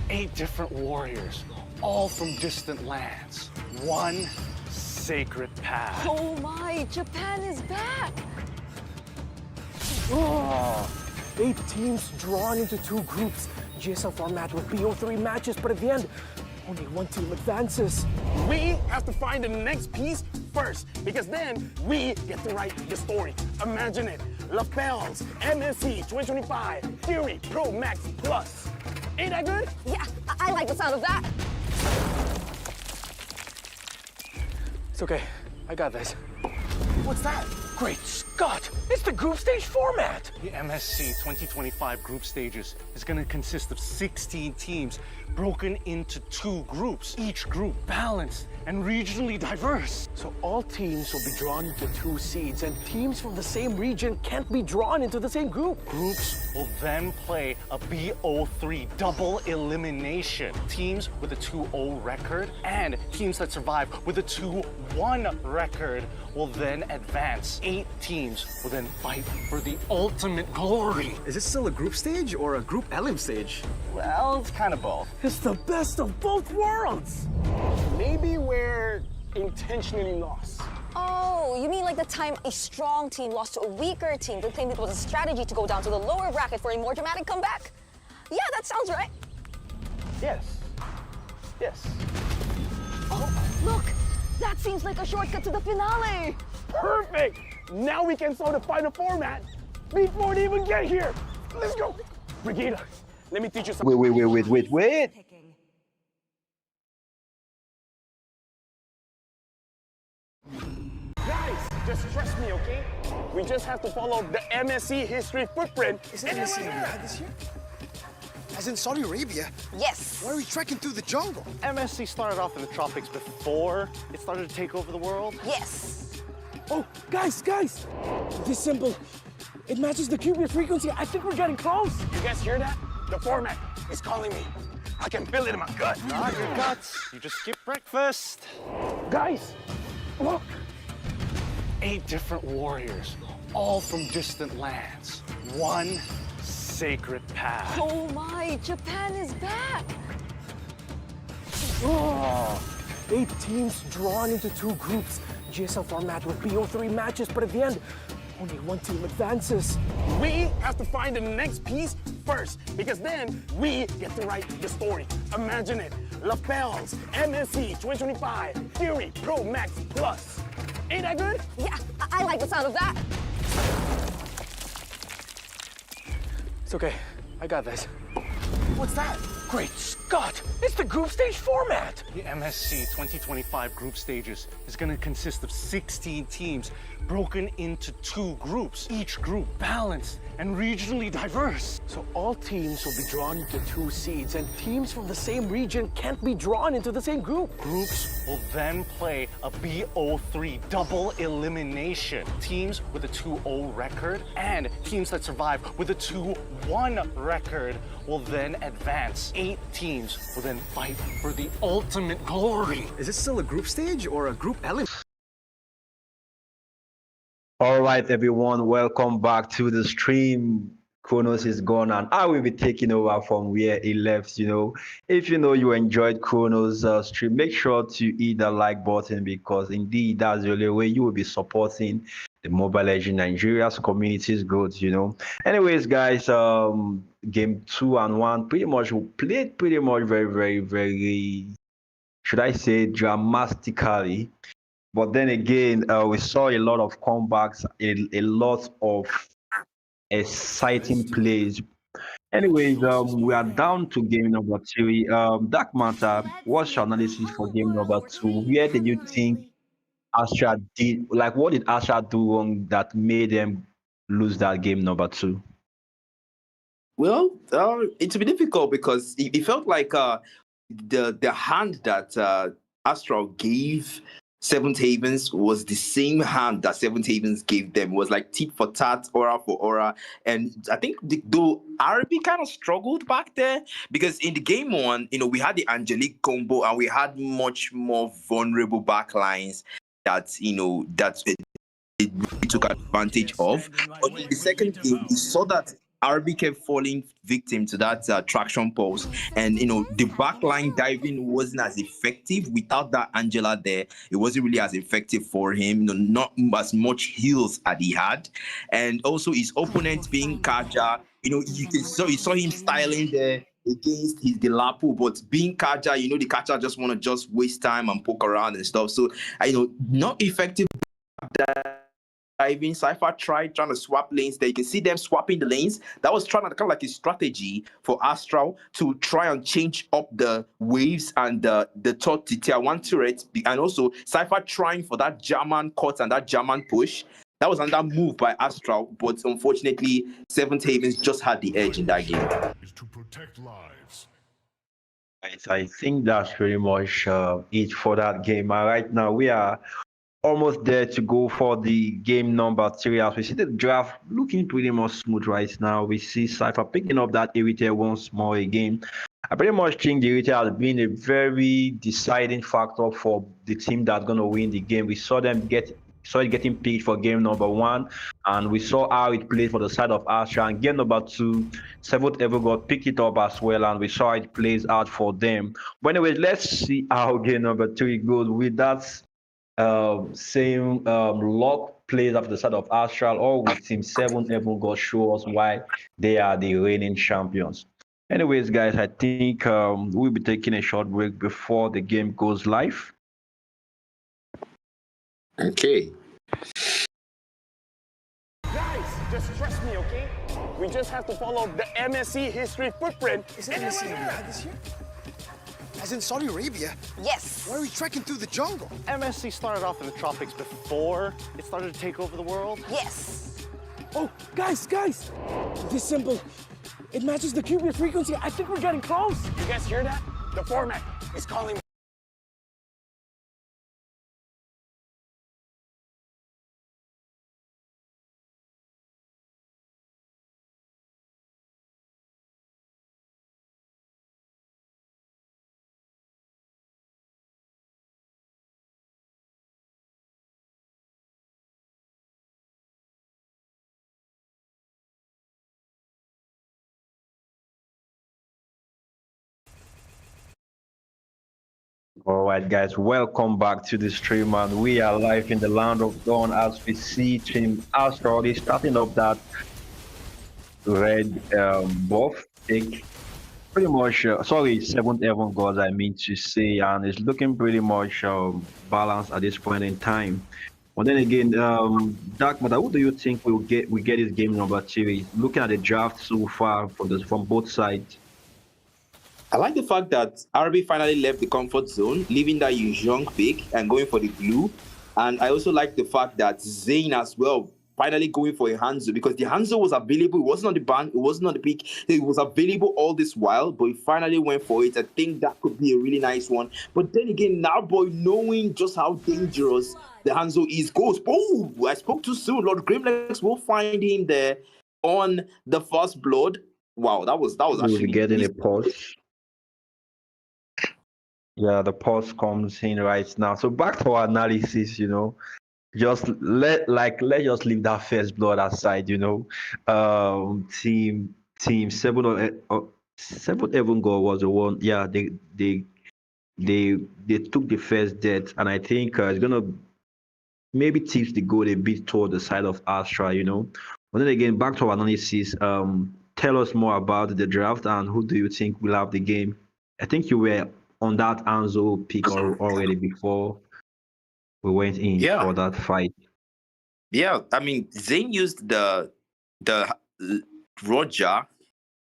8 different warriors, all from distant lands. One sacred path. Oh my, Japan is back. Oh, 8 teams drawn into 2 groups. GSL format with BO3 matches, but at the end, only 1 team advances. We have to find the next piece first, because then we get to write the story. Imagine it. Lapels, MSC 2025, Fury Pro Max Plus. Ain't that good? Yeah, I like the sound of that. It's okay. I got this. What's that? Great Scott! It's the group stage format! The MSC 2025 group stages is going to consist of 16 teams broken into 2 groups, each group balanced and regionally diverse. So all teams will be drawn into 2 seeds, and teams from the same region can't be drawn into the same group. Groups will then play a BO3 double elimination. Teams with a 2-0 record and teams that survive with a 2-1 record will then advance. 8 teams will then fight for the ultimate glory. Is this still a group stage or a group elim stage? Well, it's kind of both. It's the best of both worlds! Maybe we're intentionally lost. Oh, you mean like the time a strong team lost to a weaker team? They claimed it was a strategy to go down to the lower bracket for a more dramatic comeback? Yeah, that sounds right. Yes. Oh, look! That seems like a shortcut to the finale! Perfect! Now we can solidify the format before they even get here. Let's go. Brigida, let me teach you something. Wait. Guys, just trust me, okay? We just have to follow the MSC history footprint. Is MSC bad this year? As in Saudi Arabia? Yes. Why are we trekking through the jungle? MSC started off in the tropics before it started to take over the world. Yes. Oh, guys! This symbol, it matches the QB frequency. I think we're getting close. You guys hear that? The format is calling me. I can feel it in my gut. Not your guts. You just skipped breakfast. Guys, look. 8 different warriors, all from distant lands. One sacred path. Oh my, Japan is back. Oh, 8 teams drawn into 2 groups. GSL format with BO3 matches, but at the end, only 1 team advances. We have to find the next piece first, because then we get to write the story. Imagine it. Lapels, MSC 2025, Fury Pro Max Plus. Ain't that good? Yeah, I like the sound of that. It's okay. I got this. What's that? Great Scott! It's the group stage format! The MSC 2025 group stages is going to consist of 16 teams broken into 2 groups, each group balanced and regionally diverse. So all teams will be drawn into 2 seeds, and teams from the same region can't be drawn into the same group. Groups will then play a BO3 double elimination. Teams with a 2-0 record and teams that survive with a 2-1 record will then advance. 8 teams will then fight for the ultimate glory. Is this still a group stage or a group elim? All right, everyone, welcome back to the stream. Kronos is gone, and I will be taking over from where he left. If you enjoyed Kronos' stream, make sure to hit the like button, because indeed that's the only way you will be supporting the Mobile Legends Nigeria's community's growth. Anyways, guys, game 2 and 1 pretty much we played very, should I say, dramatically. But then again, we saw a lot of comebacks, a lot of exciting plays. Anyways, we are down to game number 3. Dark Matter, what's your analysis for game number 2? Where did you think Astral did, what did Astral do wrong that made them lose that game number 2? Well, it's a bit difficult because it felt like the hand that Astral gave Seventh Havens was the same hand that Seventh Havens gave them. It was like tit for tat, aura for aura. And I think though RB kind of struggled back there because in the game one, we had the Angelique combo and we had much more vulnerable backlines that, that it really took advantage of. But in the second game, we saw that RB kept falling victim to that traction pulse. And, the backline diving wasn't as effective without that Angela there. It wasn't really as effective for him, not as much heals as he had. And also his opponent being Kaja, you saw him styling there against the Lapu, but being Kaja, the Kaja just want to just waste time and poke around and stuff. So, not effective diving. Cypher trying to swap lanes there. You can see them swapping the lanes. That was trying to kind of like a strategy for Astral to try and change up the waves and the tier 1 turret. And also Cypher trying for that German cut and that German push. That was another move by Astral, but unfortunately, Seventh Havens just had the edge in that game. Is to protect lives. I think that's pretty much it for that game. Right now, we are almost there to go for the game number 3. As we see the draft looking pretty much smooth right now. We see Cypher picking up that Irritator once more again. I pretty much think the Irritator has been a very deciding factor for the team that's going to win the game. We saw it getting picked for game number 1, and we saw how it played for the side of Astral. And game number 2, Seventh Ever got picked it up as well, and we saw how it plays out for them. But anyway, let's see how game number 3 goes with that same lock plays after the side of Astral, or with Team 7 Ever got show us why they are the reigning champions. Anyways, guys, I think we'll be taking a short break before the game goes live. Okay. Guys, just trust me, okay? We just have to follow the MSC history footprint. Is MSC Riyadh this year? As in Saudi Arabia? Yes. Why are we trekking through the jungle? MSC started off in the tropics before it started to take over the world. Yes. Oh, guys! This symbol, it matches the QB frequency. I think we're getting close. You guys hear that? The format is calling. All right, guys, welcome back to the stream, and we are live in the land of dawn as we see Team Astral is starting up that red buff pick. Pretty much, sorry, 7th Evan gods, I mean to say, and it's looking pretty much balanced at this point in time. But then again, Dark Matter, who do you think we get this game number 3? Looking at the draft so far from both sides. I like the fact that RB finally left the comfort zone, leaving that young pick and going for the glue. And I also like the fact that Zayn as well finally going for a Hanzo, because the Hanzo was available. It wasn't on the ban, it wasn't on the pick. It was available all this while, but he finally went for it. I think that could be a really nice one. But then again, now, boy, knowing just how dangerous the Hanzo is, goes, oh, I spoke too soon. Lord Grimlex will find him there on the first blood. Wow, that was actually getting a pause. Yeah, the pause comes in right now. So back to our analysis, just let's just leave that first blood aside, Team 7 Evan Goal was the one. Yeah, they took the first death, and I think it's gonna maybe tips the goal a bit toward the side of Astra, But then again, back to our analysis. Tell us more about the draft and who do you think will have the game? I think you were on that Anzo pick already before we went in for that fight. Yeah, I mean, Zayn used the Roger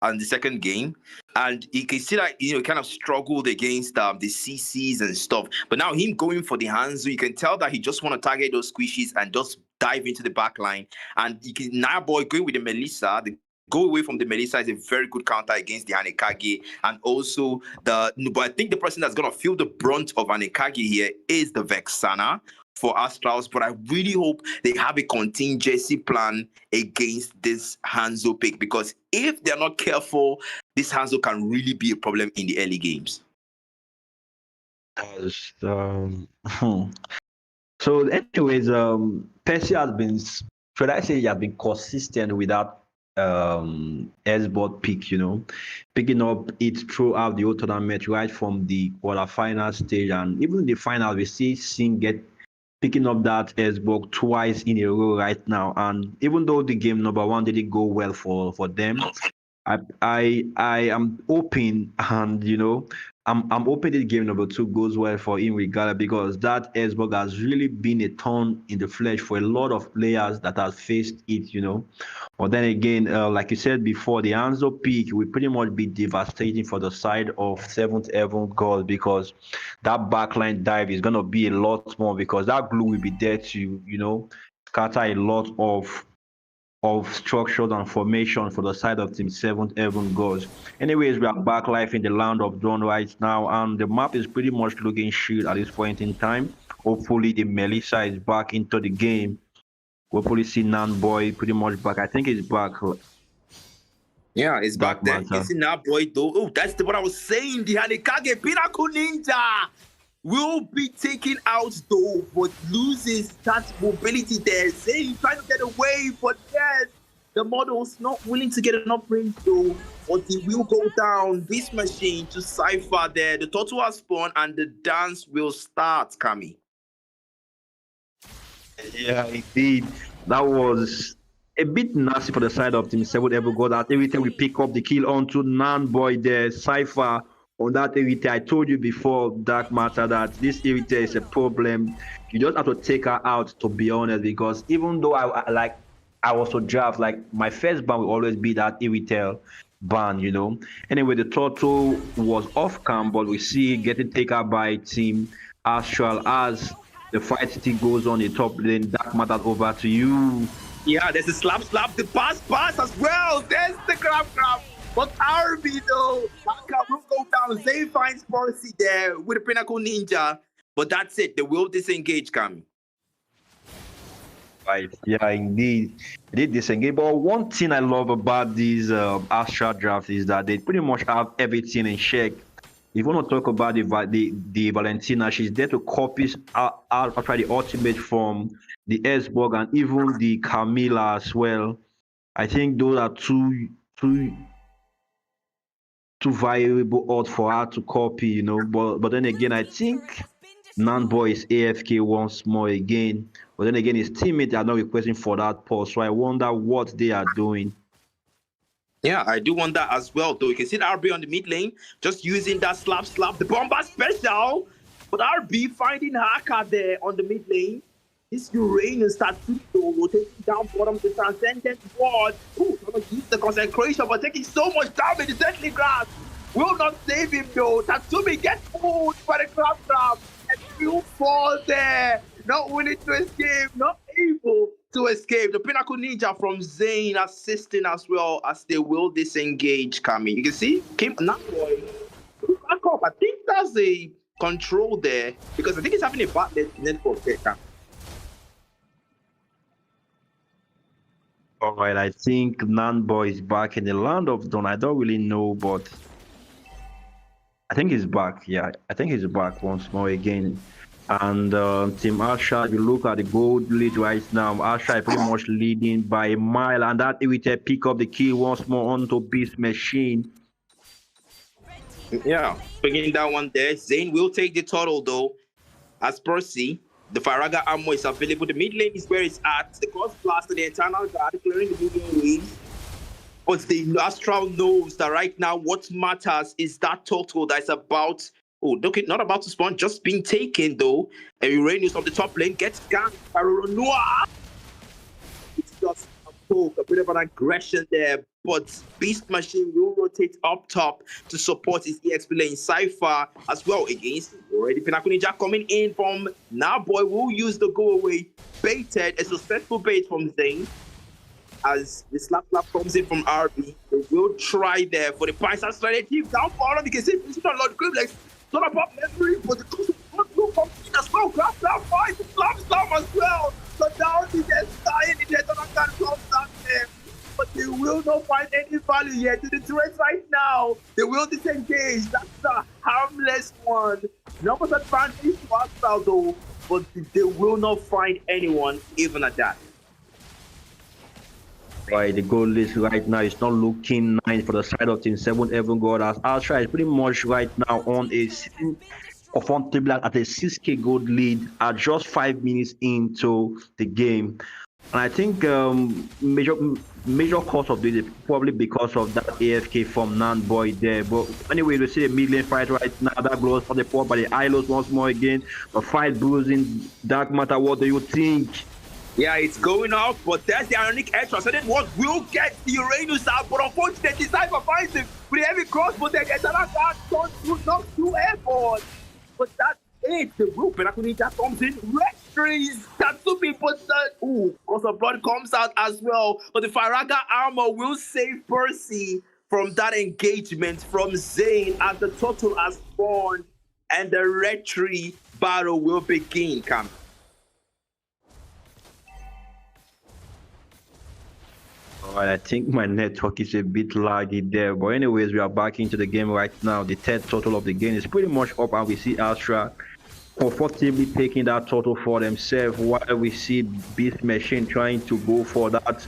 on the second game, and you can see that kind of struggled against the CCs and stuff. But now him going for the Hanzo, you can tell that he just want to target those squishies and just dive into the back line. And you can now, boy, going with the Melissa, the go away from the Melissa is a very good counter against the Hanekage, and also but I think the person that's gonna feel the brunt of Hanekage here is the Vexana for Astrals. But I really hope they have a contingency plan against this Hanzo pick, because if they're not careful, this Hanzo can really be a problem in the early games. So, anyways, Percy has been, should I say, he has been consistent with that S-board pick, picking up it throughout the whole tournament, right from the quarterfinal stage and even in the final. We see Singh picking up that S-board twice in a row right now. And even though the game number one didn't go well for them, I am hoping, and I'm hoping that game number two goes well for him regardless, because that S-Bug has really been a thorn in the flesh for a lot of players that have faced it. But then again, like you said before, the Hanzo pick will pretty much be devastating for the side of 7th Heaven God, because that backline dive is gonna be a lot more, because that glue will be there to scatter a lot of structures and formation for the side of Team 7th Heaven Gods. Anyways, we are back live in the land of Dawn right now, and the map is pretty much looking shit at this point in time. Hopefully, the Melissa is back into the game. Hopefully, see Nanboy pretty much back. I think he's back. Yeah, it's back there. You Matter. see Nanboy though. Oh, that's what I was saying. The Hanekage Pinnacle Ninja will be taken out though, but loses that mobility there. Zayn trying to get away, but yes, the model's not willing to get enough range though, but he will go down. Beast Machine to Cypher there. The turtle has spawned and the dance will start, Kami. Yeah, indeed. That was a bit nasty for the side of Team 7th Heaven God. That every time we pick up the kill onto Nanboy there, Cypher on that irrita. I told you before, Dark Matter, that this irrita is a problem. You just have to take her out, to be honest, because even though I was so draft, like my first ban will always be that irrita ban, Anyway, the turtle was off cam, but we see getting taken by Team Astral as the fight still goes on the top lane. Dark Matter, over to you. Yeah, there's a slap, the pass as well. There's the grab. But RB though, Baka will go down. Zay finds Percy there with a Pinnacle Ninja. But that's it. They will disengage, Kami. Right. Yeah, indeed. They did disengage. But one thing I love about these Astral drafts is that they pretty much have everything in check. If you want to talk about the Valentina, she's there to copy out the ultimate from the S-Bug and even the Camilla as well. I think those are two viable odds for her to copy, But then again, I think Nanboy is AFK once more again. But then again, his teammates are not requesting for that pause. So I wonder what they are doing. Yeah, I do want that as well, though. You can see the RB on the mid lane, just using that slap, the bomber special. But RB finding Haka there on the mid lane. This Uranus starts to rotating down bottom the Transcendent Ward. Ooh, gonna use the concentration, but taking so much damage. The Deadly Grass will not save him, though. Tatsumi gets pulled by the Crab Trap and will fall there. Not willing to escape, not able to escape. The Pinnacle Ninja from Zayn assisting as well, as they will disengage, Kami. You can see, Nanboy back up. I think that's a control there, because I think he's having a bad network there, Kami. All right, I think Nanboy is back in the land of Dawn. I don't really know, but I think he's back. Yeah, I think he's back once more again. And Team Astral, you look at the gold lead right now. Astral is pretty much leading by a mile, and that irritated pick up the kill once more onto Beast Machine. Yeah, bringing that one there. Zayn will take the turtle though. As Percy, the Faraga ammo is available. The mid lane is where it's at. The Ghost Blast and the Eternal Guard clearing the mid lane waves. But the Astral knows that right now what matters is that turtle that's about, not about to spawn, just being taken though. And Uranus on the top lane gets ganked by Noir. It's just a poke, a bit of an aggression there. But Beast Machine will rotate up top to support his EXP lane. Cypher as well against already Pinnacle Ninja coming in from Nanboy will use the go away. Baited, a successful bait from Zayn. as the slap comes in from RB. They will try there for the Pines strategy. Down for you can see it's not a lot of grip legs. It's not about memory, but the coach will complete as well. Grab that fight, slam as well. So now he gets dying in the Jonathan comes down there. But they will not find any value yet to the turret right now. They will disengage. That's a harmless one. Numbers advantage to Astral though, but they will not find anyone even at that. Right, the goal list right now is not looking nice for the side of Team 7 Heaven God, as Astral is pretty much right now on a sitting comfortable at a 6k gold lead at just 5 minutes into the game. And I think major cause of this is probably because of that AFK from Nanboy there. But anyway, we see a mid lane fight right now. That blows for the port by the Ilos once more again. A fight bruising. Dark Matter, what do you think? Yeah, it's going off, but there's the ironic extra. So then what will get the Uranus out, but unfortunately, Cypher finds him with a heavy cross, but then gets another guard not through airport. But that's it. The group, and that comes in. Red trees, Tatsumi, but cause of blood comes out as well. But the Faraga armor will save Percy from that engagement from Zane as the total has spawned, and the red tree battle will begin, Cam. Alright, I think my network is a bit laggy there, but anyways, we are back into the game right now. The third total of the game is pretty much up, and we see Astral comfortably taking that total for themselves, while we see Beast Machine trying to go for that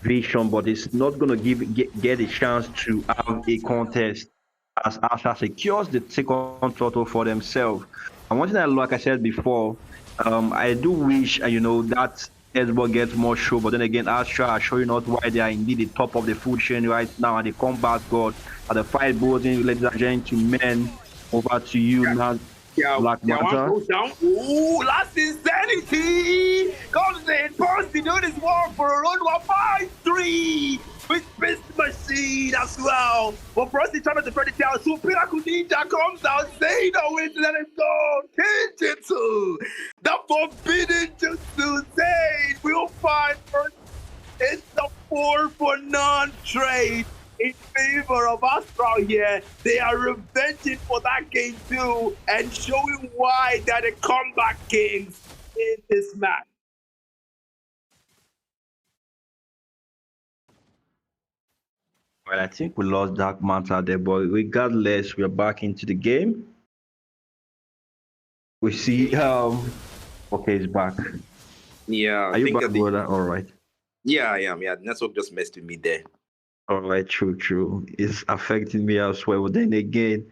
vision, but it's not going to get a chance to have a contest, as Astral secures the second total for themselves. And one thing that, like I said before, I do wish that Xbox gets more show, but then again, Astral are showing us why they are indeed the top of the food chain right now, and the combat god at the fight goes in. Ladies and gentlemen, over to you now. Black Manta. Goes down. Ooh, last insanity comes in. Percy doing his work for a run 1-5-3 with Beast Machine as well. But Percy trying to defend the tower. So Pinnacle Ninja comes out. Zane always let him go. Kenjutsu, the forbidden Jutsu. Zane will find Percy. It's the 4-for-none trade in favor of Astral here. They are revenging for that game too, and showing why they're the comeback kings in this match. Well, I think we lost Dark Manta there, but regardless, we are back into the game. We see okay, he's back. Yeah, are you back, brother? All right. Yeah, I am. Yeah, network just messed with me there. All right, true. It's affecting me as well. But then again,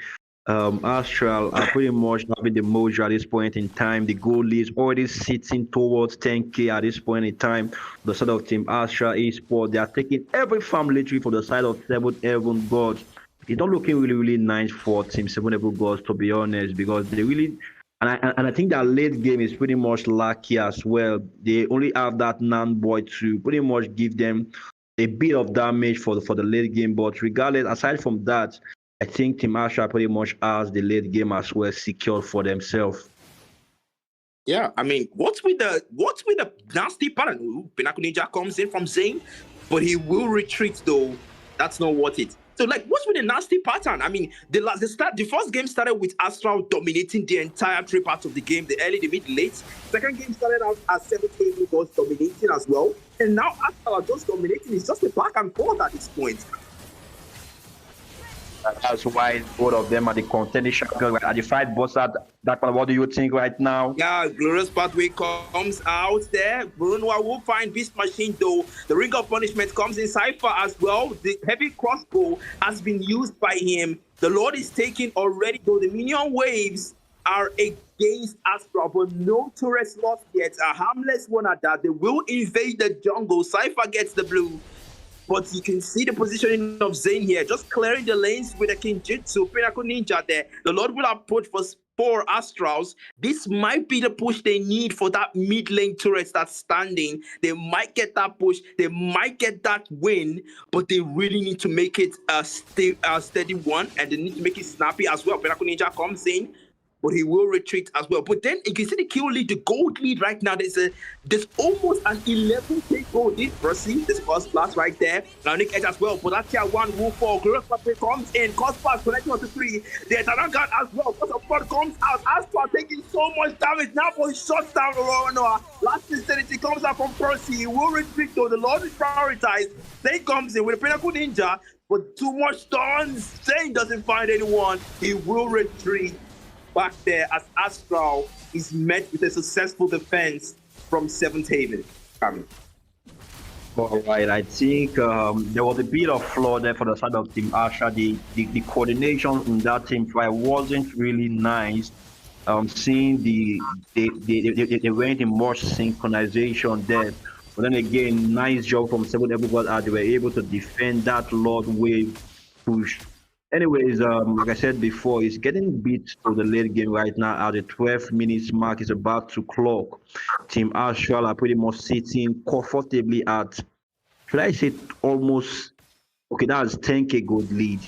Astral are pretty much having the mojo at this point in time. The goal is already sitting towards 10k at this point in time. The side of Team Astral esports, they are taking every farm literally for the side of 7 Heaven Gods. It's not looking really nice for Team 7 Heaven Gods, to be honest, because they really. And I think that late game is pretty much lucky as well. They only have that Nanboy to pretty much give them a bit of damage for the late game, but regardless, aside from that, I think Team Astral pretty much has the late game as well secured for themselves. Yeah, I mean, what's with the nasty pattern? Ooh, Pinnacle Ninja comes in from Zane, but he will retreat though. That's not worth it. So, like, what's with the nasty pattern? I mean, the first game started with Astral dominating the entire three parts of the game, the early, the mid, late. Second game started out as 7 Heaven Gods dominating as well. And now Astral are just dominating. It's just a back and forth at this point. That's why both of them are the contending champions. Right? At the fight, both at that part, what do you think right now? Yeah, Glorious Pathway comes out there. Brunwa will find Beast Machine though. The Ring of Punishment comes in Cypher as well. The heavy crossbow has been used by him. The Lord is taken already though. The minion waves are against Astral, but no turrets lost yet. A harmless one at that. They will invade the jungle. Cypher gets the blue. But you can see the positioning of Zane here, just clearing the lanes with a Kinjutsu, Pinnacle Ninja there. The Lord will approach for 4 Astrals. This might be the push they need for that mid lane turret that's standing. They might get that push, they might get that win, but they really need to make it a steady one, and they need to make it snappy as well. Pinnacle Ninja comes in. but he will retreat as well. But then you can see the kill lead, the gold lead right now. There's almost an 11k gold lead. Proceed, this first blast right there. Now Nick Edge as well. But that tier 1 will fall. Glorious Pathway comes in. Cospass connecting on to 3. The Eternal Guard as well. Because of blood comes out. Astral taking so much damage. Now boy shuts down Aurora Noah. Last Insanity comes out from Percy. He will retreat though. The Lord is prioritized. Zane comes in with a Pinnacle Ninja. But too much stuns. Zane doesn't find anyone. He will retreat back there as Astral is met with a successful defense from 7th Haven. All right, I think there was a bit of flaw there for the side of Team Astral. The coordination in that team fight wasn't really nice. Seeing they went in more synchronization there. But then again, nice job from several everybody as they were able to defend that Lord Wave push. Anyways, like I said before, it's getting beat to the late game right now. At the 12 minutes mark is about to clock. Team Astral are pretty much sitting comfortably at, should I say, almost, okay, that's 10k gold lead.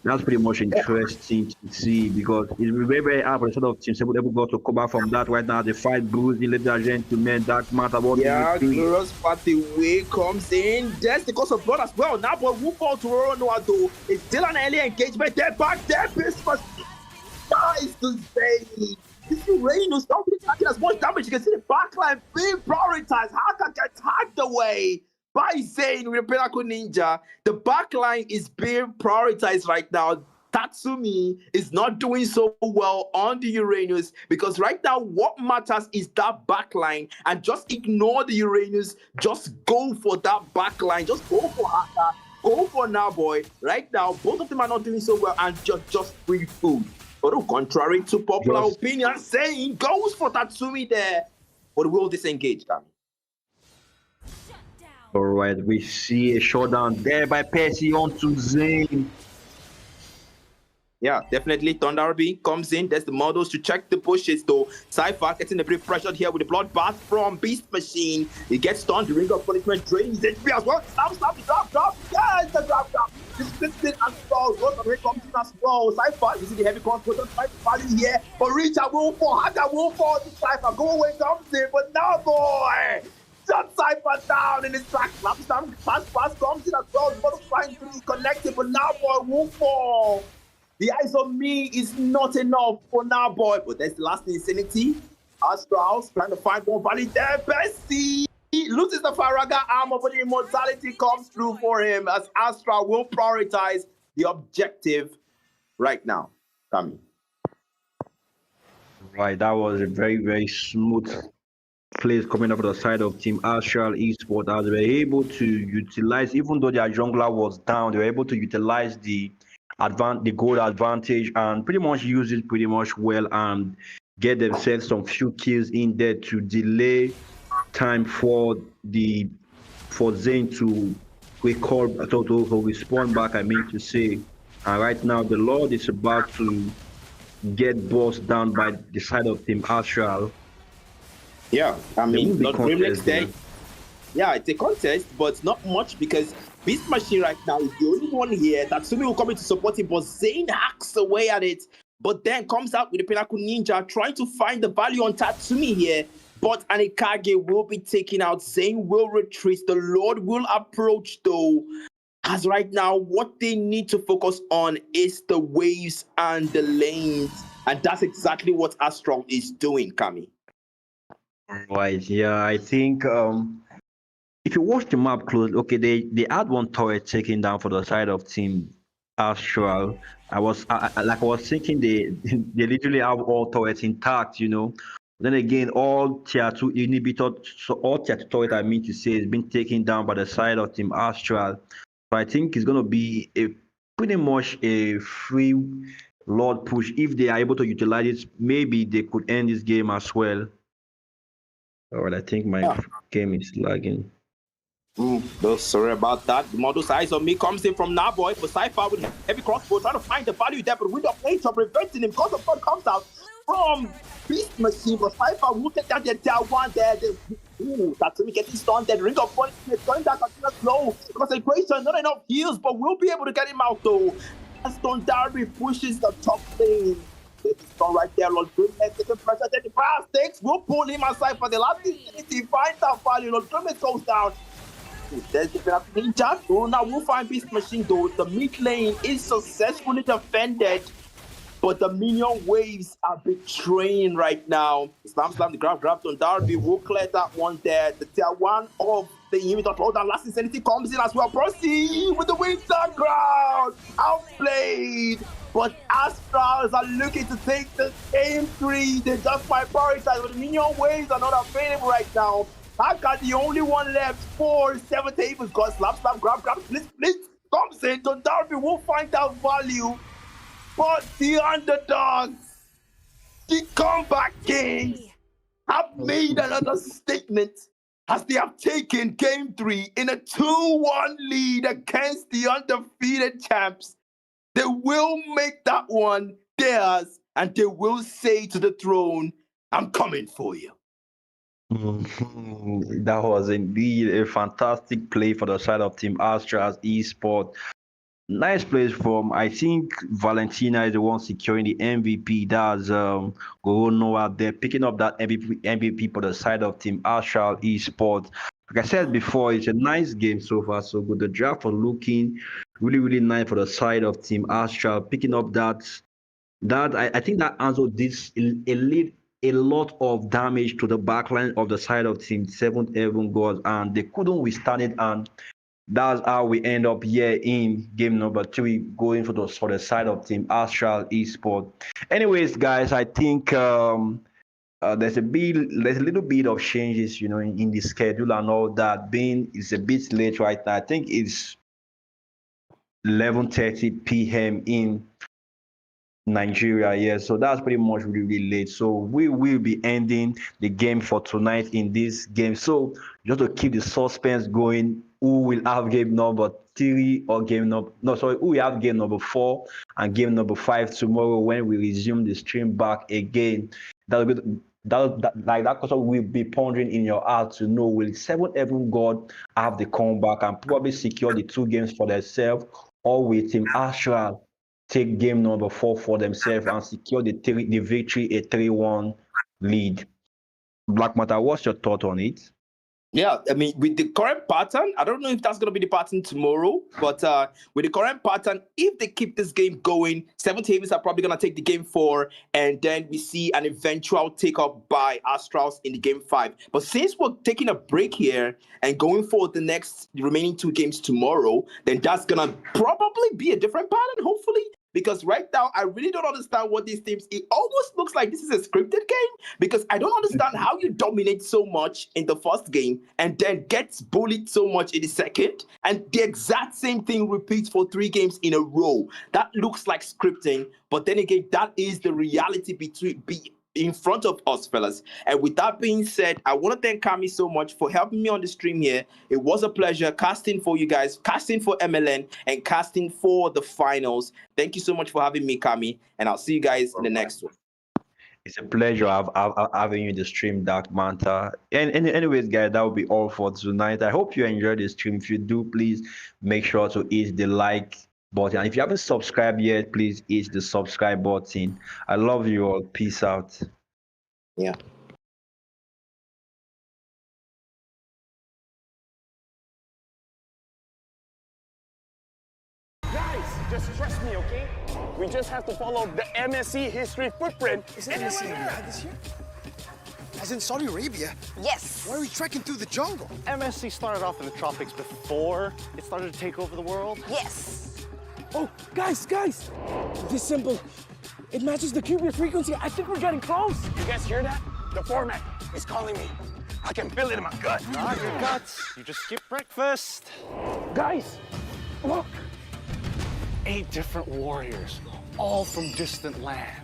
That's pretty much interesting to see because it's very, very hard for the sort of teams able to come back from that right now. The fight bruised, ladies and gentlemen, that matter what Glorious Pathway comes in. There's the cost of blood as well. Now, but who fall to Aurora Noah though? It's still an early engagement. They're back there. Christmas guys to say. This Uranus don't be taking as much damage. You can see the backline being prioritized. Haka gets hacked away by Zane with a Pinnacle Ninja. The backline is being prioritized right now. Tatsumi is not doing so well on the Uranus because right now what matters is that backline, and just ignore the Uranus. Just go for that backline. Just go for Haka. Go for Naboy. Right now, both of them are not doing so well and just free food. But contrary to popular opinion, saying goes for Tatsumi there. But will disengage, Kami. All right, we see a showdown there by Percy onto Zane. Yeah, definitely. Thunder RB comes in. There's the models to check the bushes, though. Cypher getting a bit pressured here with the bloodbath from Beast Machine. He gets stunned. The Ring of Punishment drains HP as well. Stop. Yes, the drop. This is as well. Goes away, comes in as well. Cypher, you see the heavy cross button fighting here. But Richard will fall. Haga will fall to Cypher. Go away, comes in. But now, boy. Shut Cypher down in his track. Pass comes in as well. The bottom trying to connect it, but now, boy, will fall. The eyes on me is not enough for now, boy. But that's the last Insanity. Astral trying to find more value there. Bessie loses the Faraga armor, but the immortality comes through for him as Astral will prioritize the objective right now. Coming. Right, that was a very, very smooth plays coming up on the side of Team Astral Esports as they were able to utilize, even though their jungler was down, they were able to utilize the gold advantage and pretty much use it pretty much well and get themselves some few kills in there to delay time for Zane to recall to respawn back, I mean to say. And right now the Lord is about to get bossed down by the side of Team Astral. Yeah, I mean, not Grimlex there. Yeah, it's a contest, but not much because Beast Machine right now is the only one here. Tatsumi will come in to support him, but Zane hacks away at it. But then comes out with the Pinnacle Ninja, trying to find the value on Tatsumi here. But Anikage will be taken out. Zane will retreat. The Lord will approach, though. As right now, what they need to focus on is the waves and the lanes. And that's exactly what Astral is doing, Kami. Right, yeah, I think if you watch the map close, okay, they had one turret taken down for the side of Team Astral. I was thinking they literally have all turrets intact, you know. Then again, all tier 2 inhibitor, so all tier 2 turret, I mean to say, has been taken down by the side of Team Astral. So I think it's gonna be pretty much a free Lord push. If they are able to utilize it, maybe they could end this game as well. All right, I think my game is lagging. Sorry about that. The model's eyes on me comes in from Naboy, but Cypher with heavy crossbow trying to find the value there, but Wind of Nature preventing him. Because of God comes out from Beast Machine, but Cypher will take down the tier 1 there. Tatsumi getting stunned there. Ring of Punishment going down continuous slow. Consecration, not enough heals, but we'll be able to get him out though. Aston Darby pushes the top lane. There's a strong right there, Lord Grimness taking pressure. Then the fire stakes will pull him aside for the last infinity. Finds that value. Lord Grimness goes down. There's the ninja. Oh, now we'll find Beast Machine though. The mid lane is successfully defended. But the minion waves are betraying right now. Slam, the grab on Darby. Will clear that one there. The tier 1 of the inhibitor. Oh, that last insanity comes in as well. Proceed with the wings down ground. Outplayed. But Astrals are looking to take the game 3. They just might prioritize, but the minion waves are not available right now. Haka, the only one left for 7 tables. Got slap, grab, split. Comes in. So Darby will find that value. But the underdogs, the comeback kings, have made another statement as they have taken game 3 in a 2-1 lead against the undefeated champs. They will make that one theirs, and they will say to the throne, I'm coming for you. That was indeed a fantastic play for the side of Team Astral esports. Nice plays from, I think Valentina is the one securing the MVP. That's Gorono out there picking up that MVP for the side of Team Astral esports. Like I said before, it's a nice game so far, so good. The draft was looking really nice for the side of Team Astral, picking up that I think that Anzo did a lot of damage to the backline of the side of Team 7th Heaven Gods, and they couldn't withstand it, and that's how we end up here in game number 3, going for the side of Team Astral esports. Anyways, guys, I think there's a little bit of changes, in the schedule and all that. Being it's a bit late right now. I think it's 11:30 p.m. in Nigeria, yeah. So that's pretty much really late. So we will be ending the game for tonight in this game. So just to keep the suspense going, who will have game number 3 or who will have game number 4 and game number 5 tomorrow when we resume the stream back again. That question will be pondering in your heart to know, will 7th Heaven God have the comeback and probably secure the 2 games for themselves, or will Team Astral take game number 4 for themselves and secure the victory, a 3-1 lead? Black Matter, what's your thought on it? Yeah, I mean, with the current pattern, I don't know if that's going to be the pattern tomorrow, but with the current pattern, if they keep this game going, 7 tables are probably going to take the game 4, and then we see an eventual take-up by Astrals in the game 5. But since we're taking a break here and going for the remaining 2 games tomorrow, then that's going to probably be a different pattern, hopefully. Because right now, I really don't understand what these teams... It almost looks like this is a scripted game, because I don't understand how you dominate so much in the first game and then gets bullied so much in the second, and the exact same thing repeats for 3 games in a row. That looks like scripting, but then again, that is the reality in front of us, fellas. And with that being said, I want to thank Kami so much for helping me on the stream here. It was a pleasure casting for you guys, casting for MLN, and casting for the finals. Thank you so much for having me, Kami, and I'll see you guys in the next one. It's a pleasure having you in the stream, Dark Manta. And anyways, guys, that will be all for tonight. I hope you enjoyed the stream. If you do, please make sure to hit the like button. And if you haven't subscribed yet, please hit the subscribe button. I love you all. Peace out. Yeah. Guys, just trust me, okay? We just have to follow the MSC history footprint. Is MSC this year? As in Saudi Arabia? Yes. Why are we trekking through the jungle? MSC started off in the tropics before it started to take over the world. Yes. Oh, guys! This symbol, it matches the QB frequency. I think we're getting close. You guys hear that? The format is calling me. I can feel it in my gut. Not your guts. You just skipped breakfast. Guys, look. 8 different warriors, all from distant lands.